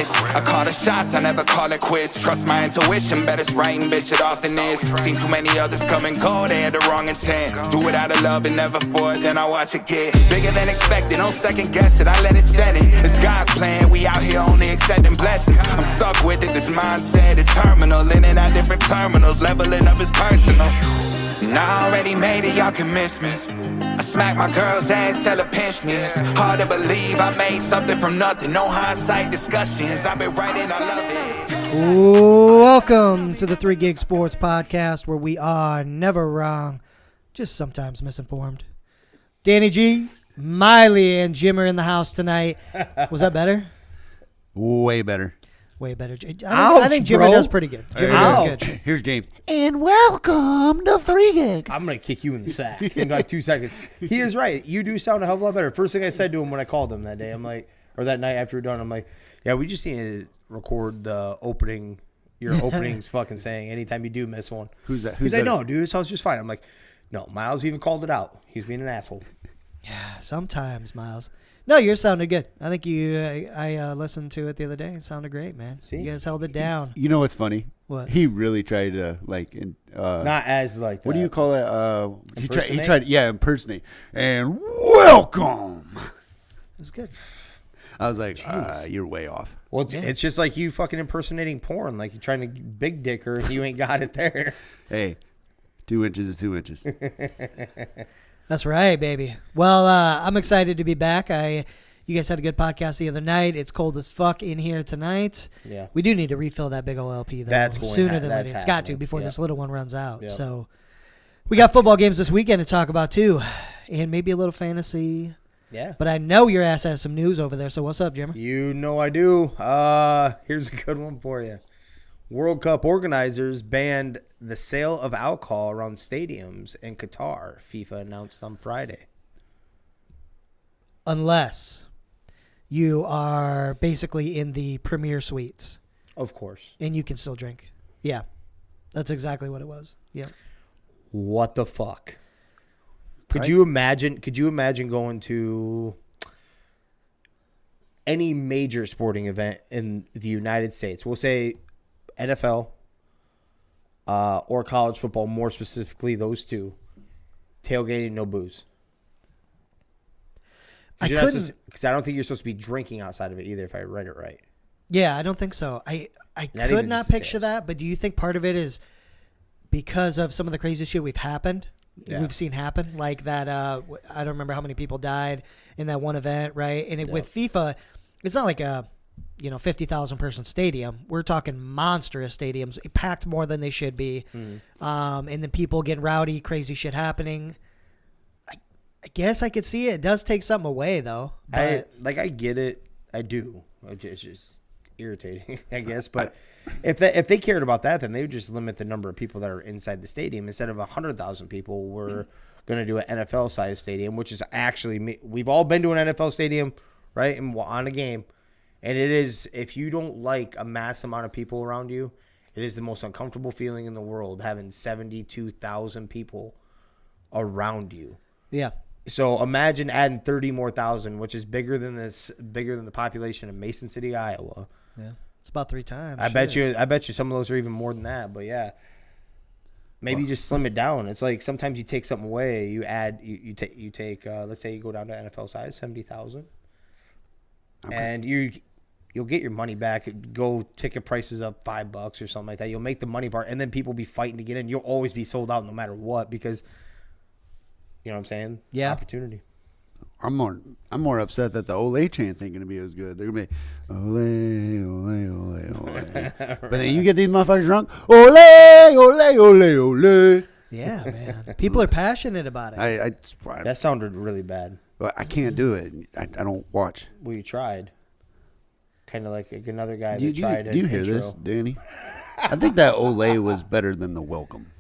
this. I call the shots, I never call it quits. Trust my intuition, bet it's right and bitch it often is. Seen too many others come and go, they had the wrong intent. Do it out of love and never for it, then I watch it get bigger than expected. Don't second guess it, I let it set it. It's God's plan, we out here only accepting blessings. I'm stuck with it, this mindset is terminal. In and out different terminals, leveling up is personal. And I already made it, y'all can miss me. I smack my girl's ass, tell her pinch me. It's hard to believe I made something from nothing. No hindsight discussions, I've been writing, I love it. Welcome to the 3 Gig Sports Podcast, where we are never wrong, just sometimes misinformed. Danny G, Miley, and Jim are in the house tonight. Was that better? Way better. Way better. I think Jimmer does pretty good. Jimmer does good. Here's James. And welcome to 3 Gig. I'm going to kick you in the sack in like 2 seconds. He is right. You do sound a hell of a lot better. First thing I said to him when I called him that day, I'm like, or that night after we were done, I'm like, yeah, we just need to record the opening, your openings fucking saying anytime you do miss one. Who's that? He's like, no, dude, it sounds just fine. I'm like, no, Miles even called it out. He's being an asshole. Yeah, sometimes, Miles. No, yours sounded good. I think I listened to it the other day. It sounded great, man. See? You guys held it down. You know what's funny? What? He really tried to Not as like that. what do you call it? He Impersonate? tried impersonate. And welcome. It was good. I was like, you're way off. Well, it's just like you fucking impersonating porn. Like you're trying to big dick her and you ain't got it there. Hey, 2 inches is 2 inches. That's right, baby. Well, I'm excited to be back. You guys had a good podcast the other night. It's cold as fuck in here tonight. Yeah. We do need to refill that big old LP, though. That's going sooner than later. that's It's got to happening. before Yeah. this little one runs out. Yep. So we got football games this weekend to talk about, too, and maybe a little fantasy. Yeah. But I know your ass has some news over there, so what's up, Jimmer? You know I do. Here's a good one for you. World Cup organizers banned the sale of alcohol around stadiums in Qatar, FIFA announced on Friday. Unless you are basically in the premier suites, Of course. and you can still drink. Yeah, that's exactly what it was. Yeah. What the fuck? Could you imagine going to any major sporting event in the United States? We'll say NFL or college football, more specifically those two. Tailgating, no booze. Because I don't think you're supposed to be drinking outside of it either, if I read it right. Yeah, I don't think so. I Not could even not just picture sales. that, but do you think part of it is because of some of the crazy shit we've seen happen? Like that, I don't remember how many people died in that one event, right? And with FIFA, it's not like a 50,000 person stadium. We're talking monstrous stadiums, packed more than they should be. And then people getting rowdy, crazy shit happening. I guess I could see it. It does take something away, though. But I get it. I do. It's just irritating, I guess. But if they cared about that, then they would just limit the number of people that are inside the stadium. Instead of 100,000 people, we're going to do an NFL-sized stadium, which is actually we've all been to an NFL stadium, right, and on a game. And it is, if you don't like a mass amount of people around you, it is the most uncomfortable feeling in the world having 72,000 people around you. yeah. So imagine adding 30 more thousand, which is bigger than the population of Mason City, Iowa. Yeah. It's about 3 times. I bet you some of those are even more than that. But yeah, maybe just slim it down. It's like sometimes you take something away, you add, you take. Let's say you go down to NFL size, 70,000, and you'll get your money back. Go ticket prices up $5 or something like that. You'll make the money part, and then people be fighting to get in. You'll always be sold out no matter what because. You know what I'm saying? Yeah. Opportunity. I'm more upset that the Ole chants ain't gonna be as good. They're gonna be Ole, Ole, Ole, Ole. Right. But then you get these motherfuckers drunk. Ole, Ole, Ole, Ole. Yeah, man. People are passionate about it. That sounded really bad. I can't do it. I don't watch. Well, you tried. Kind of like another guy Do that tried you an hear intro. this, Danny? I think that Ole was better than the welcome.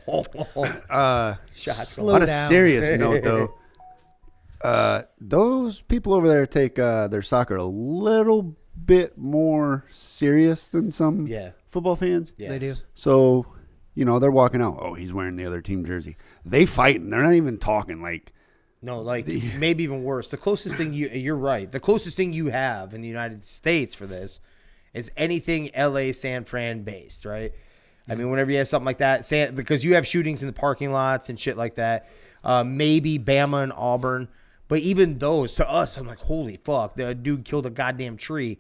Shots. Slow On a down. serious note, though, those people over there take their soccer a little bit more serious than some football fans. Yes. They do. So, they're walking out. Oh, he's wearing the other team jersey. They fighting. They're not even talking. No, maybe even worse. The closest thing you're right. The closest thing you have in the United States for this is anything LA San Fran based, right? I mean, whenever you have something like that, because you have shootings in the parking lots and shit like that, maybe Bama and Auburn, but even those, to us, I'm like, holy fuck, the dude killed a goddamn tree.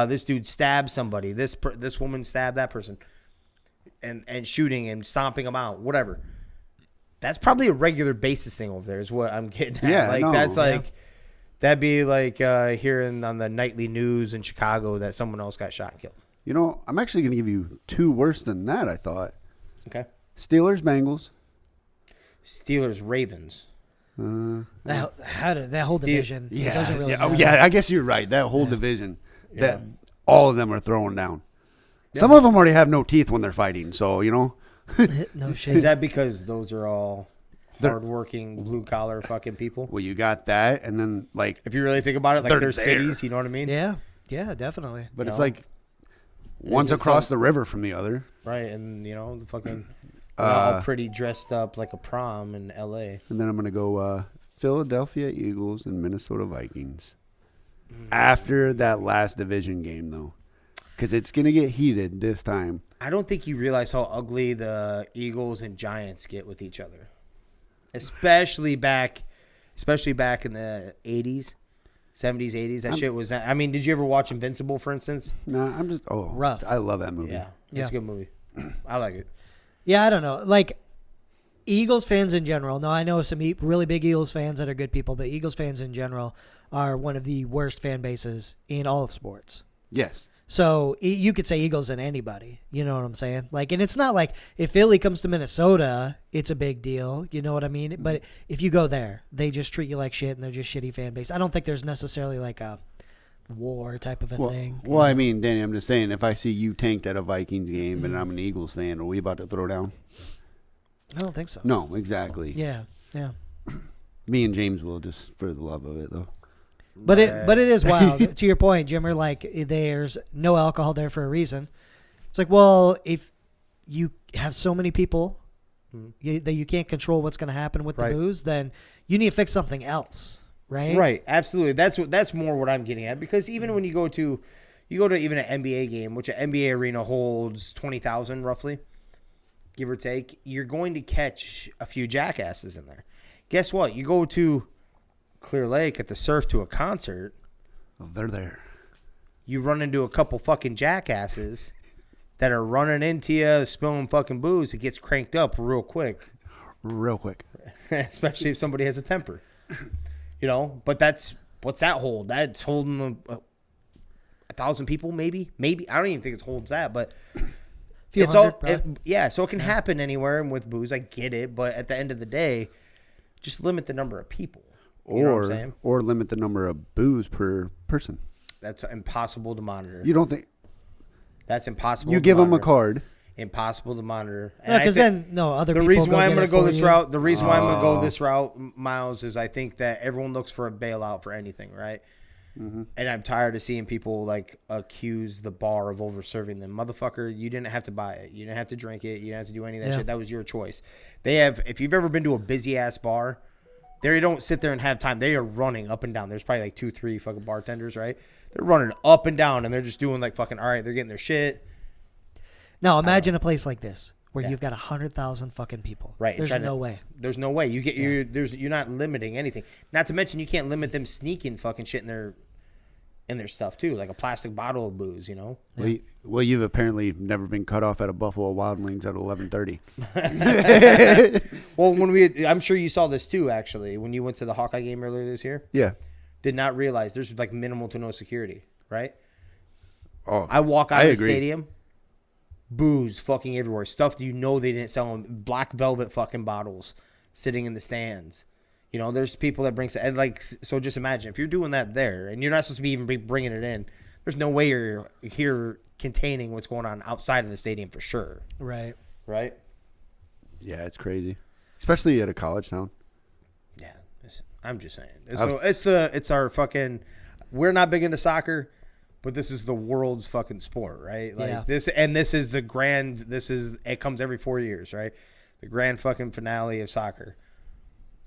This dude stabbed somebody. This woman stabbed that person, and shooting and stomping them out, whatever. That's probably a regular basis thing over there, is what I'm getting at. Yeah, like no, that's yeah. like that'd be like hearing on the nightly news in Chicago that someone else got shot and killed. You know, I'm actually going to give you two worse than that, I thought. Okay. Steelers, Bengals. Steelers, Ravens. That whole division doesn't really matter. I guess you're right. That whole division, that all of them are throwing down. Yeah. Some of them already have no teeth when they're fighting, so, you know. No shit. Is that because those are all hardworking, blue-collar fucking people? Well, you got that, and then, like... If you really think about it, like they're cities, you know what I mean? Yeah, definitely. But it's like... One's across the river from the other. Right, and, you know, the fucking... all pretty dressed up like a prom in L.A. And then I'm going to go Philadelphia Eagles and Minnesota Vikings. After that last division game, though. Because it's going to get heated this time. I don't think you realize how ugly the Eagles and Giants get with each other. Especially back in the 80s. 70s, 80s. That shit was... I mean, did you ever watch Invincible, for instance? No, I'm just... Oh, rough. I love that movie. Yeah, it's a good movie. I like it. Yeah, I don't know. Like, Eagles fans in general. No, I know some really big Eagles fans that are good people, but Eagles fans in general are one of the worst fan bases in all of sports. Yes. So you could say Eagles and anybody. You know what I'm saying? Like, and it's not like if Philly comes to Minnesota, it's a big deal. You know what I mean? But if you go there, they just treat you like shit, and they're just shitty fan base. I don't think there's necessarily like a war type of a thing. Well, I mean, Danny, I'm just saying, if I see you tanked at a Vikings game and I'm an Eagles fan, are we about to throw down? I don't think so. No, exactly. Yeah. Me and James will, just for the love of it, though. But it is wild. To your point, Jimmer, like, there's no alcohol there for a reason. It's like, well, if you have so many people that you can't control what's going to happen with the booze, then you need to fix something else, right? Right, absolutely. That's more what I'm getting at, because even when you go to even an NBA game, which an NBA arena holds 20,000 roughly, give or take, you're going to catch a few jackasses in there. Guess what? You go to Clear Lake at the Surf to a concert. Oh, they're there. You run into a couple fucking jackasses that are running into you, spilling fucking booze. It gets cranked up real quick. Especially if somebody has a temper. You know, but what's that hold? That's holding 1,000 people, maybe. I don't even think it holds that, but it's all. So it can happen anywhere, and with booze, I get it. But at the end of the day, just limit the number of people. You know what I'm saying? Or limit the number of booze per person. That's impossible to monitor. You don't think? That's impossible. You give them a card. Impossible to monitor. Yeah, because then other people. The reason why I'm going to go this you. route. The reason why I'm going to go this route, Miles, is I think that everyone looks for a bailout for anything, right? Mm-hmm. And I'm tired of seeing people like accuse the bar of over serving them. Motherfucker, you didn't have to buy it. You didn't have to drink it. You didn't have to do any of that shit. That was your choice. They have. If you've ever been to a busy ass bar. They don't sit there and have time. They are running up and down. There's probably like 2-3 fucking bartenders, right? They're running up and down, and they're just doing like fucking, all right, they're getting their shit. Now, imagine a place like this where you've got 100,000 fucking people. Right. There's no way. There's no way. You're not limiting anything. Not to mention you can't limit them sneaking fucking shit in their stuff too, like a plastic bottle of booze, you know? Yeah. Well, you've apparently never been cut off at a Buffalo Wild Wings at 11:30. Well, I'm sure you saw this too, actually, when you went to the Hawkeye game earlier this year. Yeah. Did not realize there's like minimal to no security, right? Oh, I walk out of the stadium, booze fucking everywhere. Stuff that they didn't sell in black velvet fucking bottles sitting in the stands. You know, there's people that bring, and like, so just imagine if you're doing that there and you're not supposed to be even bringing it in, there's no way you're here containing what's going on outside of the stadium for sure. Right. Yeah, it's crazy, especially at a college town. Yeah, I'm just saying. So it's our fucking. We're not big into soccer, but this is the world's fucking sport, right? Like this is the grand. It comes every 4 years, right? The grand fucking finale of soccer.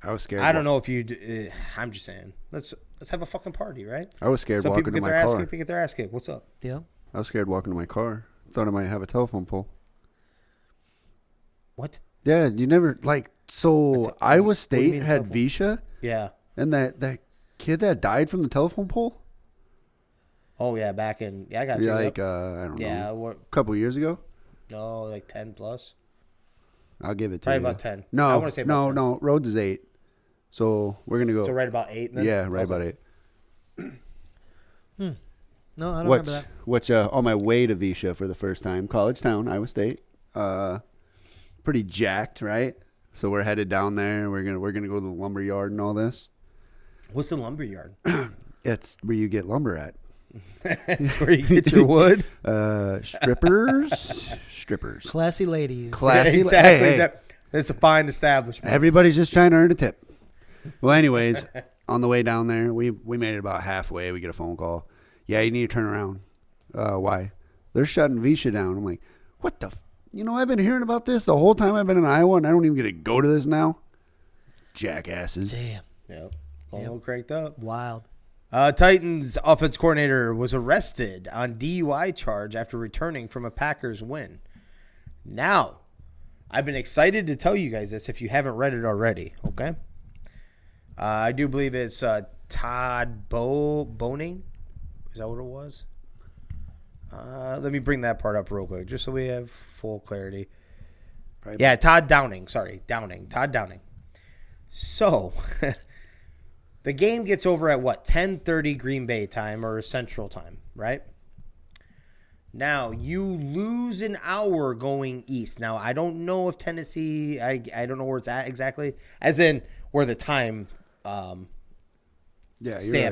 I was scared. I don't know if you. I'm just saying. Let's have a fucking party, right? I was scared Some walking people to get my their car. They get their ass kicked. What's up? Yeah. I was scared walking to my car. Thought I might have a telephone pole. What? Yeah, you never so Iowa State had telephone? Visha, Yeah. and that kid that died from the telephone pole. Oh yeah, back in I got you. Yeah, Yep. I don't Yeah, know, what? a couple years ago. No, like 10 plus. I'll give it to Probably you. about 10. I No, wanna say about 10. no. Rhodes is 8, so we're gonna go. So right about 8. Then? Yeah, right Okay. about 8. No, I don't remember that. Which on my way to Visha for the first time, college town, Iowa State. Pretty jacked, right? So we're headed down there. We're gonna go to the lumber yard and all this. What's the lumber yard? It's where you get lumber at. It's where you get your wood. Strippers. Classy ladies. Classy. Exactly. Hey. It's a fine establishment. Everybody's just trying to earn a tip. Well, anyways, on the way down there, we made it about halfway. We get a phone call. Yeah, you need to turn around. Why? They're shutting Visha down. I'm like, what the? I've been hearing about this the whole time I've been in Iowa, and I don't even get to go to this now. Jackasses. Damn. Yep. A little cranked up. Wild. Titans offense coordinator was arrested on DUI charge after returning from a Packers win. Now, I've been excited to tell you guys this if you haven't read it already, okay? I do believe it's Todd Boning. Is that what it was? Let me bring that part up real quick just so we have full clarity. Right. Yeah, Todd Downing. Sorry, Downing. Todd Downing. So, the game gets over at what? 10:30 Green Bay time or Central time, right? Now, you lose an hour going east. Now, I don't know if Tennessee, I don't know where it's at exactly, as in where the time stamp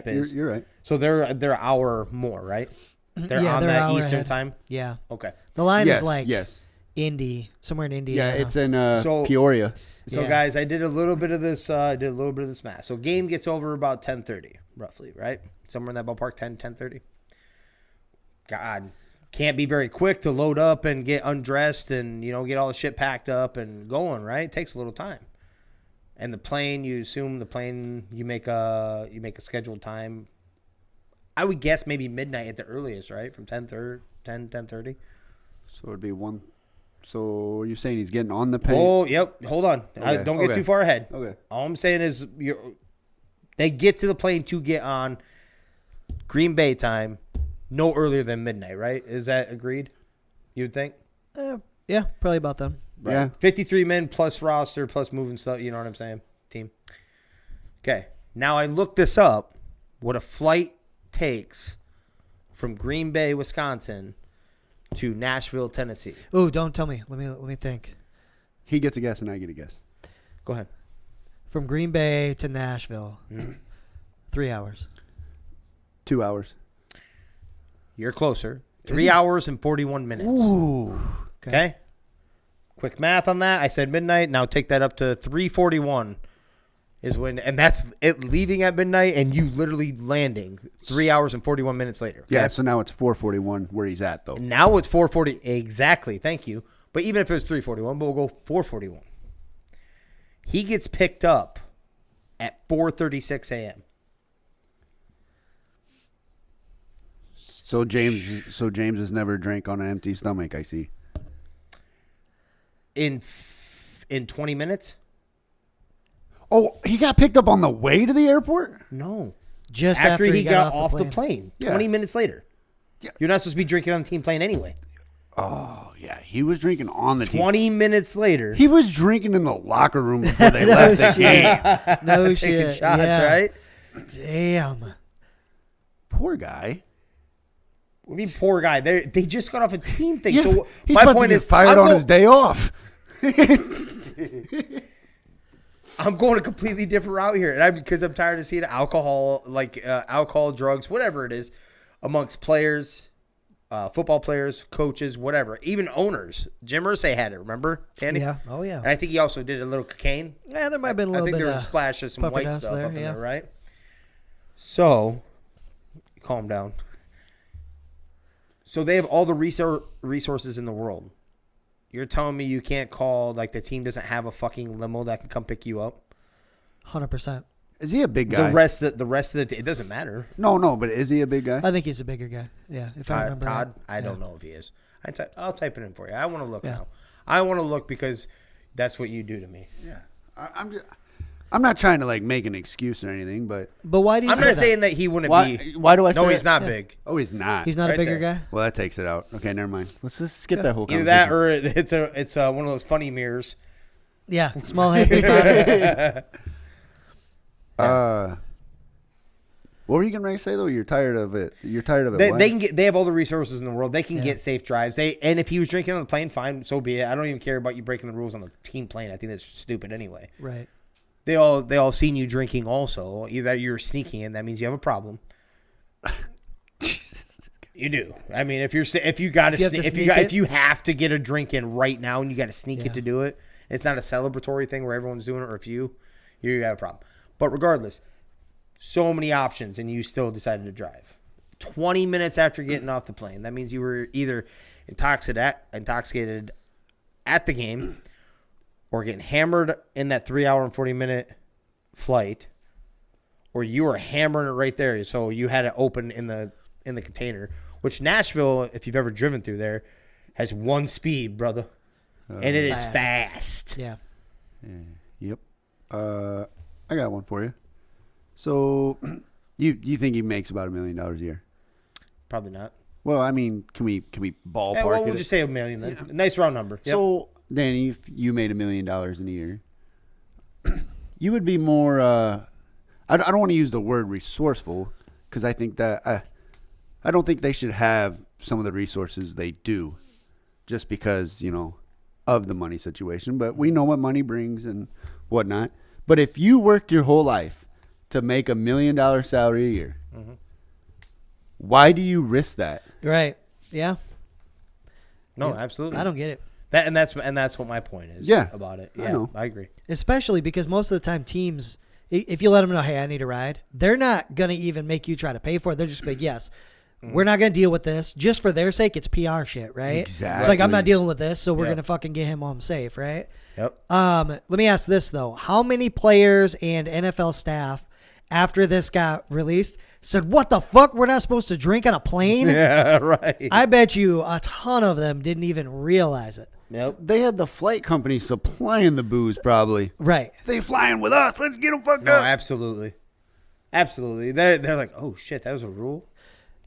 is. You're right. So they're an hour more, right? They're Yeah, on they're an that hour Eastern ahead. time? Yeah. Okay. The line Yes, is like yes. Indy, somewhere in Yeah, Indiana. it's in So- Peoria. So, Yeah. guys, I did a little bit of this math. So, game gets over about 10:30, roughly, right? Somewhere in that ballpark, 10:30. God, can't be very quick to load up and get undressed and, get all the shit packed up and going, right? It takes a little time. And the plane, you make a scheduled time. I would guess maybe midnight at the earliest, right? From 10:30. So it'd be 1. So you're saying he's getting on the plane? Oh, yep. Hold on. Okay, Don't get okay. too far ahead. Okay. All I'm saying is they get to the plane to get on Green Bay time no earlier than midnight, right? Is that agreed? You would think? Yeah, probably about them. Right. Yeah. 53 men plus roster plus moving stuff. You know what I'm saying? Team. Okay. Now I looked this up. What a flight takes from Green Bay, Wisconsin to Nashville, Tennessee. Oh, don't tell me. Let me think. He gets a guess and I get a guess. Go ahead. From Green Bay to Nashville, 3 hours. 2 hours. You're closer. 3 hours and 41 minutes. Ooh. Okay. Quick math on that. I said midnight. Now take that up to 3:41 is when, and that's it leaving at midnight and you literally landing 3 hours and 41 minutes later. Okay? Yeah, so now it's 4:41 where he's at, though. Now it's 4:40. Exactly. Thank you. But even if it was 3:41, but we'll go 4:41. He gets picked up at 4:36 a.m. So James has never drank on an empty stomach, I see. In 20 minutes? Oh, he got picked up on the way to the airport? No. Just After he got off the plane. Yeah. 20 minutes later. Yeah. You're not supposed to be drinking on the team plane anyway. Oh, yeah. He was drinking on the team. 20 minutes later. He was drinking in the locker room before they left the game. No Taking shit. shots, Yeah. right? Damn. Poor guy. I mean, poor guy. They just got off a team thing. Yeah, So he's my about point to is, get fired on his day off. I'm going a completely different route here, and because I'm tired of seeing alcohol, alcohol, drugs, whatever it is, amongst players, football players, coaches, whatever, even owners. Jim Irsay had it. Remember, Tandy? Yeah. Oh yeah. And I think he also did a little cocaine. Yeah, there might have been a little I think bit there was a of splash of some puppy white dust stuff there, up in yeah. there, right? So, calm down. So they have all the resources in the world. You're telling me you can't call, like the team doesn't have a fucking limo that can come pick you up? 100%. Is he a big guy? The rest of the it doesn't matter. No, but is he a big guy? I think he's a bigger guy. Yeah, if I remember. Todd, right. I don't know if he is. I'll type it in for you. I want to look Yeah. now. I want to look because that's what you do to me. Yeah. I'm not trying to like make an excuse or anything, but why do you I'm say not that? saying that he wouldn't be. why do I say No, he's not Yeah. big. Oh, he's not. He's not a Right bigger there. guy? Well, that takes it out. Okay, never mind. Let's just skip that whole Either conversation. that or it's one of those funny mirrors. Yeah, small head, big body. What were you getting ready to say though? You're tired of it. You're tired of it. They what? can get. They have all the resources in the world. They can Yeah. get safe drives. And if he was drinking on the plane, fine, so be it. I don't even care about you breaking the rules on the team plane. I think that's stupid anyway. Right. They all seen you drinking also. Either you're sneaking in, that means you have a problem. Jesus. You do. I mean, if you If you have to sneak it? if you have to get a drink in right now and you got to sneak Yeah. it to do it, it's not a celebratory thing where everyone's doing it. Or if you have a problem. But regardless, so many options, and you still decided to drive. 20 minutes after getting off the plane, that means you were either intoxicated at the game, or getting hammered in that 3 hour and 40-minute flight, or you were hammering it right there. So you had it open in the container, which Nashville, if you've ever driven through there, has one speed, brother. And it is fast. Yeah. Yep. I got one for you. So, you think he makes about $1 million a year? Probably not. Well, I mean, can we ballpark Yeah, well, it? we'll just say $1 million then. A nice round number. Yep. So, Danny, if you made $1 million in a year, you would be more. I don't want to use the word resourceful because I think that I don't think they should have some of the resources they do, just because of the money situation. But we know what money brings and whatnot. But if you worked your whole life to make $1 million salary a year, why do you risk that? Right. Yeah. No, absolutely. I don't get it. That's what my point is. Yeah. About it. I Yeah, know. I agree. Especially because most of the time teams, if you let them know, hey, I need a ride, they're not going to even make you try to pay for it. They're just like, yes, we're not going to deal with this. Just for their sake, it's PR shit, right? Exactly. It's like, I'm not dealing with this, so we're Yeah. going to fucking get him home safe, right? Yep. Let me ask this, though. How many players and NFL staff, after this got released, said, what the fuck? We're not supposed to drink on a plane? Yeah, right. I bet you a ton of them didn't even realize it. Yep. They had the flight company supplying the booze, probably. Right. They flying with us. Let's get them fucked No, up. absolutely. Absolutely. They're like, oh, shit, that was a rule?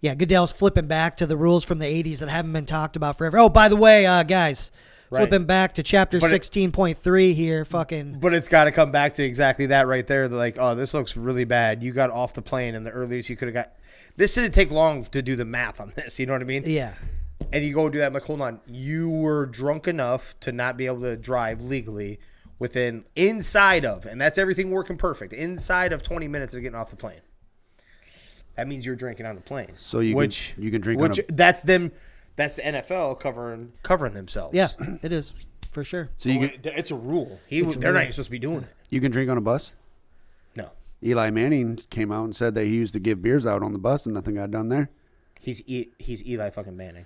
Yeah, Goodell's flipping back to the rules from the 80s that haven't been talked about forever. Oh, by the way, guys, Right. flipping back to chapter But it- 16.3 here, fucking. But it's got to come back to exactly that right there. They're like, oh, this looks really bad. You got off the plane, and the earliest you could have got. This didn't take long to do the math on this. You know what I mean? Yeah. And you go do that. I'm like, hold on. You were drunk enough to not be able to drive legally inside of, and that's everything working perfect, inside of 20 minutes of getting off the plane. That means you're drinking on the plane. So you can drink on a, That's them. That's the NFL covering themselves. Yeah, it is, for sure. so you can It's a rule. a They're rule. not even supposed to be doing it. you can drink on a bus. No. Eli Manning came out and said that he used to give beers out on the bus and nothing got done there. He's Eli fucking Manning.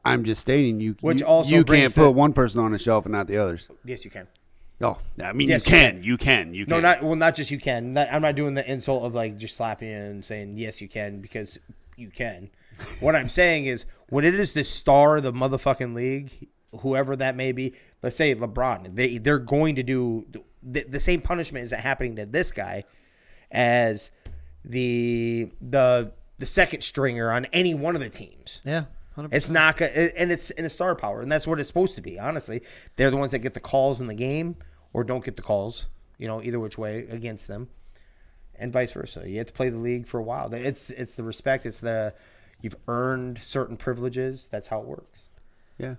I'm just stating Which you also can't brings put the- one person on a shelf and not the others. Yes, you can. Oh, I mean Yes, you can. No, not just you can. I'm not doing the insult of like just slapping you and saying yes you can, because you can. What I'm saying is when it is the star of the motherfucking league, whoever that may be, let's say LeBron, they're going to do the same punishment is happening to this guy as the second stringer on any one of the teams. Yeah, 100%. It's not, and it's in a star power, and that's what it's supposed to be. Honestly, they're the ones that get the calls in the game or don't get the calls. Either which way against them, and vice versa. You have to play the league for a while. It's the respect. It's you've earned certain privileges. That's how it works. Yeah.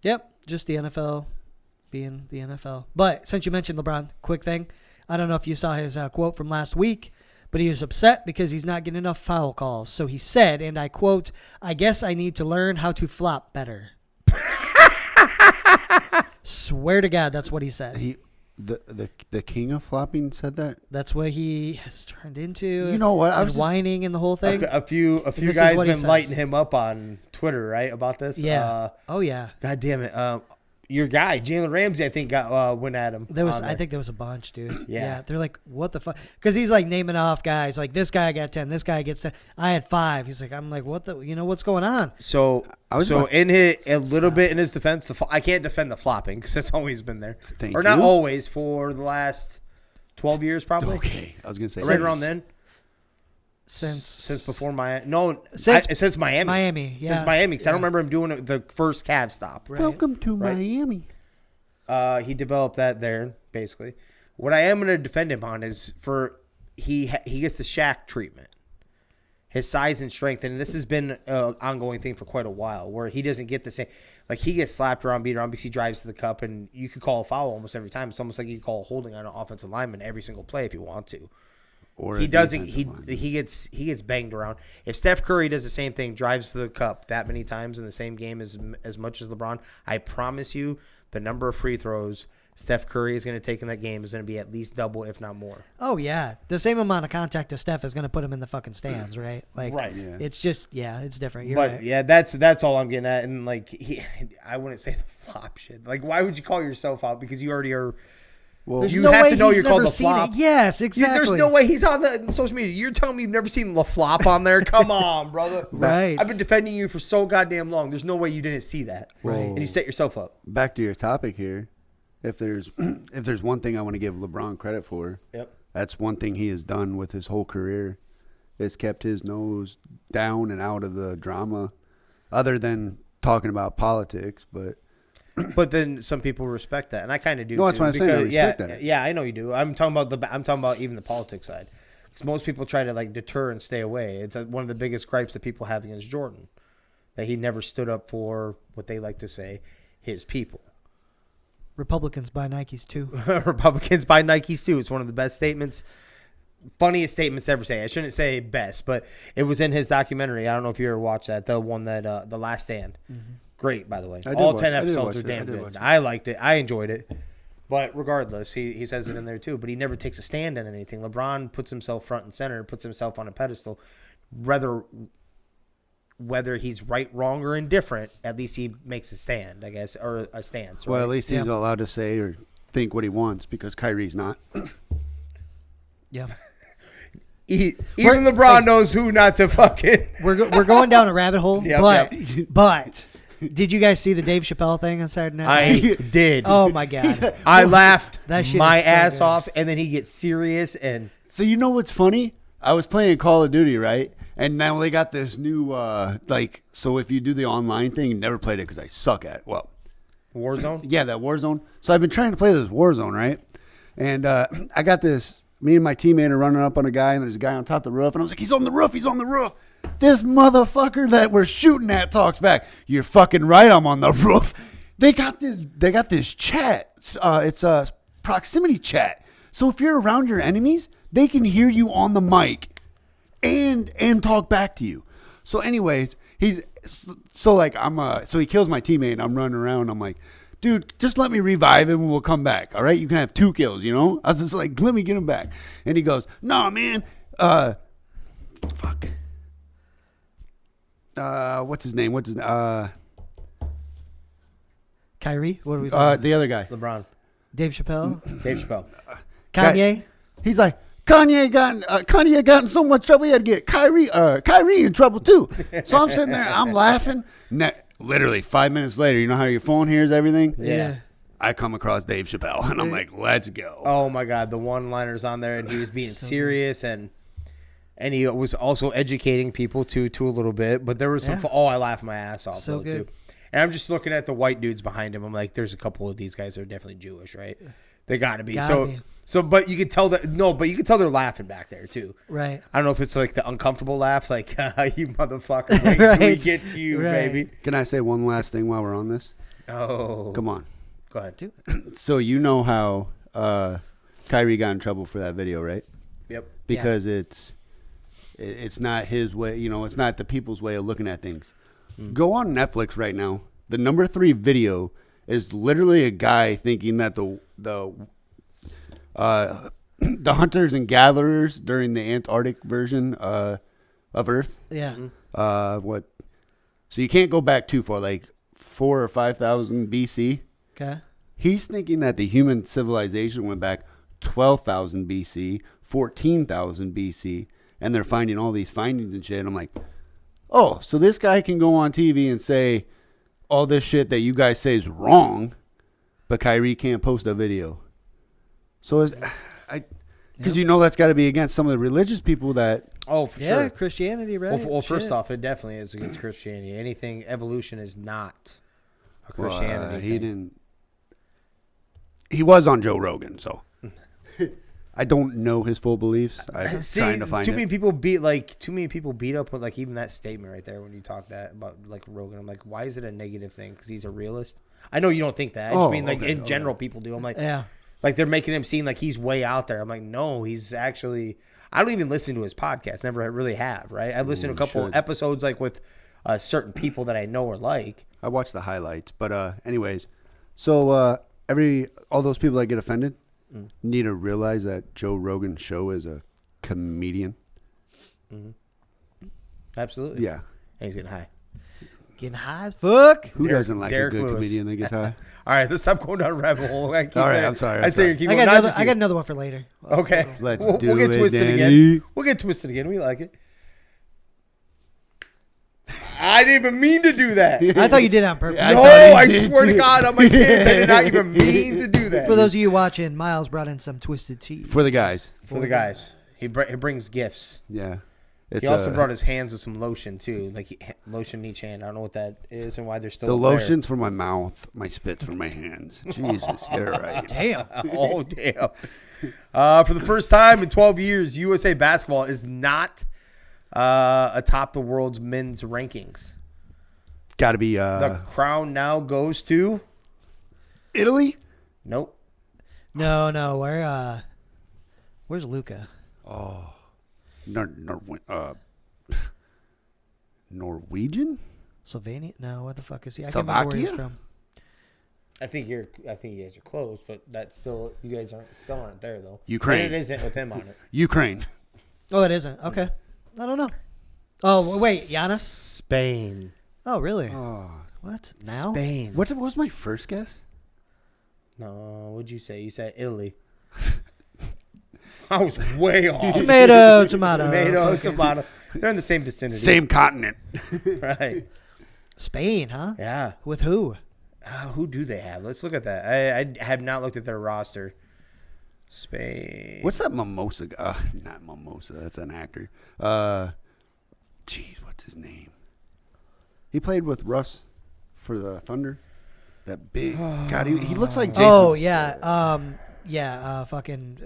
Yep, just the NFL being the NFL. But since you mentioned LeBron, quick thing. I don't know if you saw his quote from last week, but he was upset because he's not getting enough foul calls. So he said, and I quote, "I guess I need to learn how to flop better." Swear to God, that's what he said. The king of flopping said that. That's what he has turned into. You know what? I And was just- whining and the whole thing. A few this is guys what he been says. lighting him up on Twitter, right, about this. Yeah. Oh, yeah. God damn it. your guy Jalen Ramsey, I think, went at him. I think there was a bunch, dude. Yeah. They're like, what the fuck? Because he's like naming off guys. Like, this guy got 10. This guy gets 10. I had 5. He's like, I'm like, what the? What's going on? So in a little bit in his defense, I can't defend the flopping because it's always been there, not always, for the last 12 years probably. Okay, I was gonna say right around then. Since before Miami. Since Miami. Miami, yeah. Since Miami, because I don't remember him doing the first Cavs stop. Right. Welcome to Miami. He developed that there, basically. What I am going to defend him on is he gets the Shaq treatment. His size and strength, and this has been an ongoing thing for quite a while, where he doesn't get the same. Like, he gets slapped around, beat around because he drives to the cup, and you could call a foul almost every time. It's almost like you call a holding on an offensive lineman every single play if you want to. Or he doesn't. He gets banged around. If Steph Curry does the same thing, drives to the cup that many times in the same game as much as LeBron, I promise you, the number of free throws Steph Curry is going to take in that game is going to be at least double, if not more. Oh yeah, the same amount of contact as Steph is going to put him in the fucking stands, right? Like, right. Yeah. It's just it's different. You're but right. yeah, that's all I'm getting at. And like, I wouldn't say the flop shit. Like, why would you call yourself out? Because you already are. Well, There's you no have way to know he's you're called never the seen flop. it. Yes, exactly. There's no way he's on the social media. You're telling me you've never seen the flop on there? Come on, brother. Right. I've been defending you for so goddamn long. There's no way you didn't see that. Right. And you set yourself up. Back to your topic here. If there's one thing I want to give LeBron credit for, that's one thing he has done with his whole career. Is kept his nose down and out of the drama, other than talking about politics, But then some people respect that, and I kind of do. No, that's too, what I'm saying. I respect that. Yeah, I know you do. I'm talking about even the politics side, because most people try to like deter and stay away. It's one of the biggest gripes that people have against Jordan, that he never stood up for what they like to say, his people. Republicans buy Nikes too. Republicans buy Nikes too. It's one of the best statements, funniest statements ever say. I shouldn't say best, but it was in his documentary. I don't know if you ever watched that, the one that The Last Stand. Mm-hmm. Great, by the way. All 10 episodes are damn good. I liked it. I enjoyed it. But regardless, he says it in there too. But he never takes a stand on anything. LeBron puts himself front and center, puts himself on a pedestal. Whether he's right, wrong, or indifferent, at least he makes a stand, I guess, or a stance. Right? Well, at least he's allowed to say or think what he wants, because Kyrie's not. Yeah. Even LeBron knows who not to fucking. We're going down a rabbit hole, Yep. but did you guys see the Dave Chappelle thing on Saturday Night Live? I did. Oh my god, I laughed that shit my is so ass good. off, and then he gets serious and. So you know what's funny? I was playing Call of Duty, right? And now they got this new, so if you do the online thing, never played it because I suck at it. Well, Warzone? Yeah, that Warzone. So I've been trying to play this Warzone, right? And I got this, me and my teammate are running up on a guy, and there's a guy on top of the roof, and I was like, he's on the roof, he's on the roof. This motherfucker that we're shooting at talks back, you're fucking right, I'm on the roof. They got this chat. It's a proximity chat. So if you're around your enemies, they can hear you on the mic and talk back to you. So anyways, so he kills my teammate, and I'm running around. I'm like, dude, just let me revive him and we'll come back. All right, you can have 2 kills, you know? I was just like, let me get him back. And he goes, no, man. Fuck. What's his name? Kyrie? What are we talking about? The other guy. LeBron. Dave Chappelle? Dave Chappelle. Kanye? He's like, Kanye got in so much trouble, he had to get Kyrie in trouble too. So I'm sitting there, I'm laughing. Literally 5 minutes later, you know how your phone hears everything? Yeah. I come across Dave Chappelle, and I'm like, let's go. Oh my God, the one-liners on there, and he was being serious, and he was also educating people too a little bit. But there was some. Oh, I laughed my ass off So though, good. too. And I'm just looking at the white dudes behind him. I'm like, there's a couple of these guys that are definitely Jewish, right? They got to be. But you could tell but you could tell they're laughing back there too. Right. I don't know if it's like the uncomfortable laugh, like you motherfucker, wait till we get to you, baby. Can I say one last thing while we're on this? Oh, Come on. go ahead. Dude. So you know how Kyrie got in trouble for that video, right? Yep. Because it's not his way, you know, it's not the people's way of looking at things. Go on Netflix right now. The number 3 video is literally a guy thinking that the hunters and gatherers during the Antarctic version of Earth. Yeah. So you can't go back too far, like 4,000 or 5,000 BC. Okay. He's thinking that the human civilization went back 12,000 BC, 14,000 BC, and they're finding all these findings and shit. And I'm like, oh, so this guy can go on TV and say all this shit that you guys say is wrong, but Kyrie can't post a video. So because you know that's got to be against some of the religious people that. Oh, for Yeah, sure. Christianity, right? Well, first Shit. off, it definitely is against Christianity. Anything evolution is not a Christianity He thing. didn't. He was on Joe Rogan, so I don't know his full beliefs. I'm See, trying to find too many it. people beat up with like even that statement right there when you talk that about like Rogan. I'm like, why is it a negative thing? Because he's a realist. I know you don't think that. I just mean like in general people do. I'm like, Yeah. like they're making him seem like he's way out there. I'm like, no, he's actually. I don't even listen to his podcast. Never really have. Right. I've listened to a couple should. episodes like with certain people that I know or like. I watched the highlights, but anyways, so all those people that get offended need to realize that Joe Rogan's show is a comedian. Absolutely. Yeah, And he's getting high. Getting high as fuck. who Derek- doesn't like Derek a good Lewis. comedian that gets high? All right, let's stop going down a rabbit hole. I keep All right, that- I'm sorry, I I'm say sorry. you keep I going. got Not another. just I you. got another one for later. Okay. Let's we'll do get it, twisted Danny. again. We'll get twisted again. We like it. I didn't even mean to do that. I thought you did it on purpose. I No, thought he I did swear to too. God on my kids, I did not even mean to do that. For those of you watching, Miles brought in some twisted tea. For the guys, For the guys, he brings gifts. yeah. He also brought his hands with some lotion too, like lotion in each hand. I don't know what that is and why they're still the up there. lotions for my mouth, my spit's for my hands. Jesus, get it right. Damn. Oh damn! For the first time in 12 years, USA basketball is not atop the world's men's rankings. Got to be The crown now goes to Italy. nope. No. Where's Luca? Norwegian. Slovenia? No, what the fuck is he? I can't remember where he's Slovakia? from. I think you guys are close, but that's still you guys aren't there though. Ukraine. And it isn't with him on it. Ukraine. Oh, it isn't. Okay. I don't know. Oh, wait. Giannis? Spain. Oh, really? Oh, What? Now? Spain. what was my first guess? No, what'd you say? You said Italy. I was way off. Tomato. Tomato, Fucking- tomato. They're in the same vicinity. Same continent. Right. Spain, huh? Yeah. With who? Who do they have? Let's look at that. I have not looked at their roster. Spain. What's that mimosa guy? Not mimosa. That's an actor. Jeez, what's his name? He played with Russ for the Thunder. That big God. He looks like Jason. Oh, yeah. Fucking.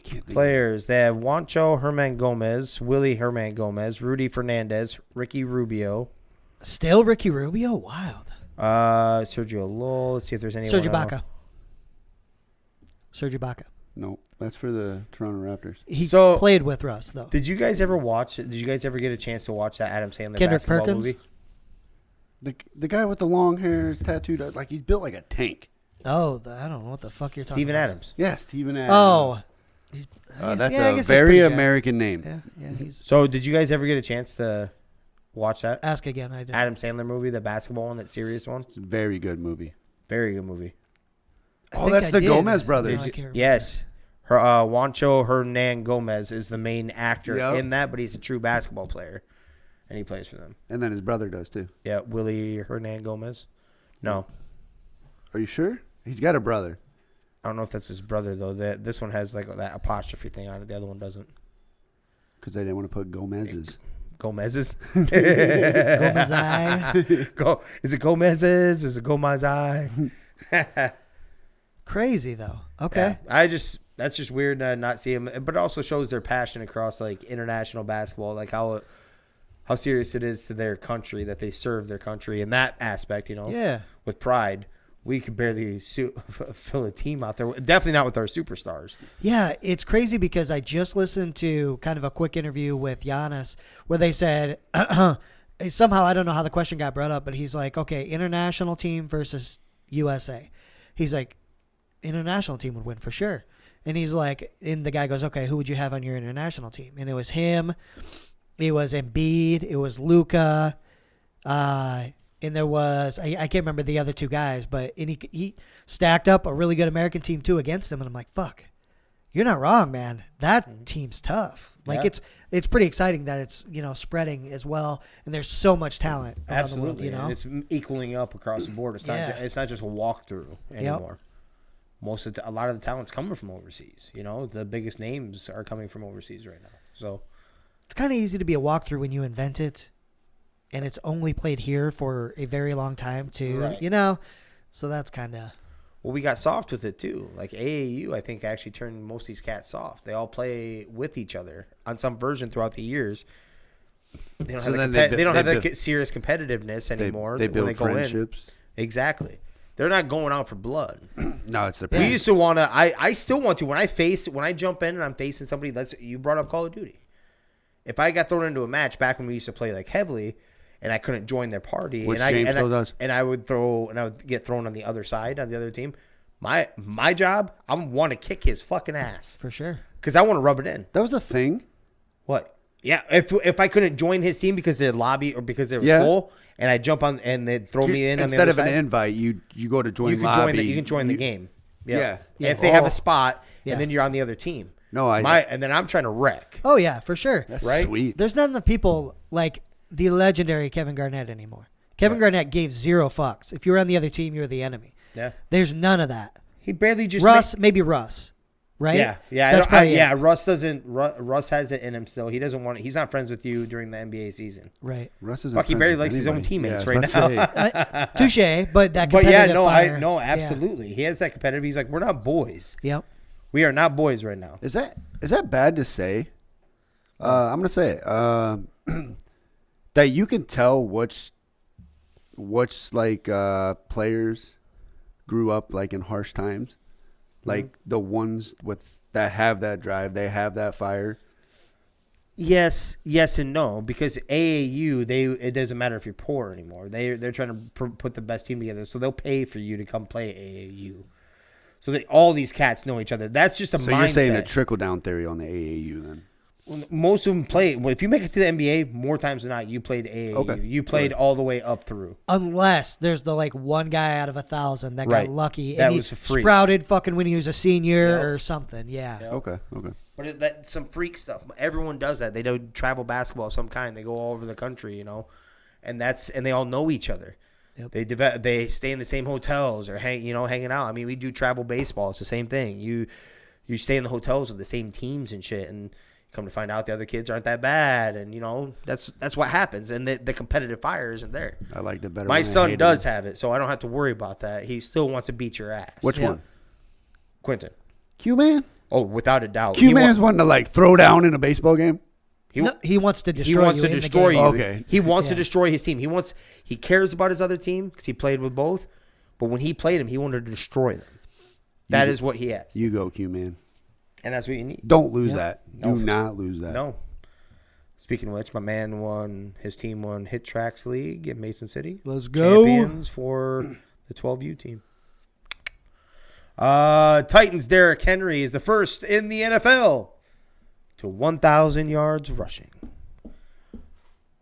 Can't think. Players. They have Juancho Herman Gomez, Willie Herman Gomez, Rudy Fernandez, Ricky Rubio, Still Ricky Rubio? Wild. Sergio Lowell. Let's see if there's anyone Serge else. Ibaka. Serge Ibaka. No, that's for the Toronto Raptors. He So- played with Russ, though. Did you guys ever get a chance to watch that Adam Sandler Kendrick basketball Perkins? movie? The guy with the long hair is tattooed like he's built like a tank. Oh, I don't know what the fuck you're talking Steven about. Adams. Yeah, Steven Adams. Oh. He's, I guess- That's yeah, I a guess very pretty jacked. American name. Yeah, he's. So did you guys ever get a chance to watch that Ask again. I did. Adam Sandler movie, the basketball one, that serious one? It's a very good movie. Very good movie. Oh, that's the Gomez brothers. No, I can't remember. Yes. Juancho Hernan Gomez is the main actor Yep. in that, but he's a true basketball player, and he plays for them. And then his brother does too. Yeah, Willie Hernan Gomez. No, Are you sure? He's got a brother. I don't know if that's his brother though. This one has like that apostrophe thing on it. The other one doesn't. Because they didn't want to put Gomez's. Gomez's. Gomezai. Go. Is it Gomez's? Is it Gomezai? Crazy though. Okay. Yeah, that's just weird to not see him, but it also shows their passion across like international basketball, like how serious it is to their country that they serve their country in that aspect. You know, Yeah. with pride. We could barely fill a team out there. Definitely not with our superstars. Yeah, it's crazy because I just listened to kind of a quick interview with Giannis where they said somehow I don't know how the question got brought up, but he's like, okay, international team versus USA. He's like, international team would win for sure. And he's like, and the guy goes, okay, who would you have on your international team? And it was him, it was Embiid, it was Luka, and there was I can't remember the other two guys, but he stacked up a really good American team too against him, and I'm like, fuck, you're not wrong, man. That team's tough. Like it's pretty exciting that it's spreading as well, and there's so much talent. Absolutely, the world, it's equaling up across the board. It's not just a walkthrough anymore. Yep. A lot of the talent's coming from overseas. The biggest names are coming from overseas right now. So it's kind of easy to be a walkthrough when you invent it, and it's only played here for a very long time too. Right. So that's kind of. Well, we got soft with it too. Like AAU, I think actually turned most of these cats soft. They all play with each other on some version throughout the years. They don't have that serious competitiveness anymore. They build friendships. Exactly. They're not going out for blood. No, it's the. We used to want to. I still want to. When I jump in and I'm facing somebody. You brought up Call of Duty. If I got thrown into a match back when we used to play like heavily, and I couldn't join their party, which James still does, and I would get thrown on the other side, on the other team. My job, I want to kick his fucking ass for sure, because I want to rub it in. That was a thing. What? Yeah, if I couldn't join his team because their lobby or because they were full, and I jump on and they'd throw me in instead on the of other an side, invite, you go to join lobby. You can join the game. Yeah. If they have a spot, and then you're on the other team. No, and then I'm trying to wreck. Oh yeah, for sure. That's right? Sweet. There's none of the people like the legendary Kevin Garnett anymore. Kevin Garnett gave zero fucks. If you were on the other team, you were the enemy. Yeah. There's none of that. He barely just maybe Russ. Right? Yeah. That's probably it. Russ doesn't. Russ has it in him still. He doesn't want it. He's not friends with you during the NBA season. Right. Russ isn't. Fuck, he barely likes his own teammates right now. Touche, but that competitive fire. Absolutely. He has that competitive. He's like, we're not boys. Yep. We are not boys right now. Is that bad to say? I'm gonna say it. That you can tell which like players grew up like in harsh times. Like the ones that have that drive, they have that fire. Yes and no, because AAU, it doesn't matter if you're poor anymore. They're trying to put the best team together, so they'll pay for you to come play AAU. So all these cats know each other. That's just a mindset. So you're saying a trickle down theory on the AAU then? Most of them play. Well, if you make it to the NBA, more times than not, you played AAU. Okay. You played all the way up through. Unless there's the one guy out of 1,000 that got lucky that and was he a freak. Sprouted fucking when he was a senior or something. Yeah. Yep. Okay. But that's some freak stuff. Everyone does that. They do travel basketball of some kind. They go all over the country, and they all know each other. Yep. They stay in the same hotels or hanging out. I mean, we do travel baseball. It's the same thing. You stay in the hotels with the same teams and shit, and come to find out the other kids aren't that bad, and that's what happens, and the competitive fire isn't there. I liked it better. My son does have it, so I don't have to worry about that. He still wants to beat your ass. Which one? Quentin. Q-Man? Oh, without a doubt. Q-Man's wanting to throw down in a baseball game? He wants to destroy you. He wants to destroy you. Okay. He wants to destroy his team. He cares about his other team because he played with both, but when he played him, he wanted to destroy them. That is what he has. You go, Q-Man. And that's what you need. Don't lose that. Do not lose that. No. Speaking of which, my man his team won Hit Tracks League in Mason City. Let's go. Champions for the 12U team. Titans' Derick Henry is the first in the NFL to 1,000 yards rushing.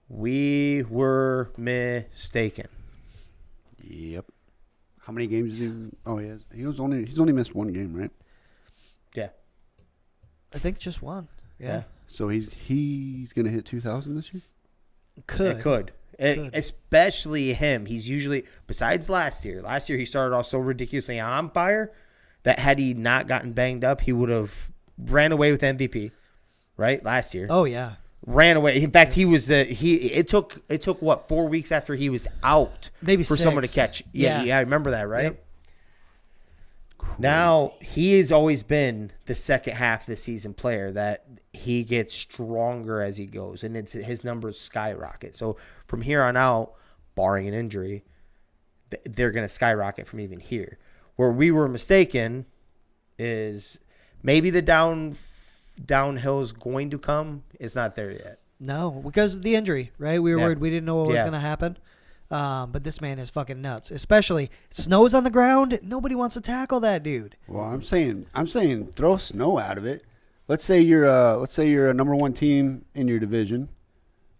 We were mistaken. Yep. How many games did he? Oh, he has. He's only missed one game, right? Yeah. I think just one. Yeah. So he's gonna hit 2,000 this year. Could. Especially him. He's usually, besides last year. Last year he started off so ridiculously on fire that had he not gotten banged up, he would have ran away with MVP. Right? Last year. Oh yeah. Ran away. In fact, it took what, 4 weeks after he was out maybe for 6. someone to catch. Yeah, I remember that, right? Yep. Now, he has always been the second half of the season player that he gets stronger as he goes, and his numbers skyrocket. So from here on out, barring an injury, they're going to skyrocket from even here. Where we were mistaken is maybe the downhill is going to come. It's not there yet. No, because of the injury, right? We were worried. We didn't know what was going to happen. But this man is fucking nuts. Especially snow's on the ground. Nobody wants to tackle that dude. Well, I'm saying throw snow out of it. Let's say you're a number one team in your division.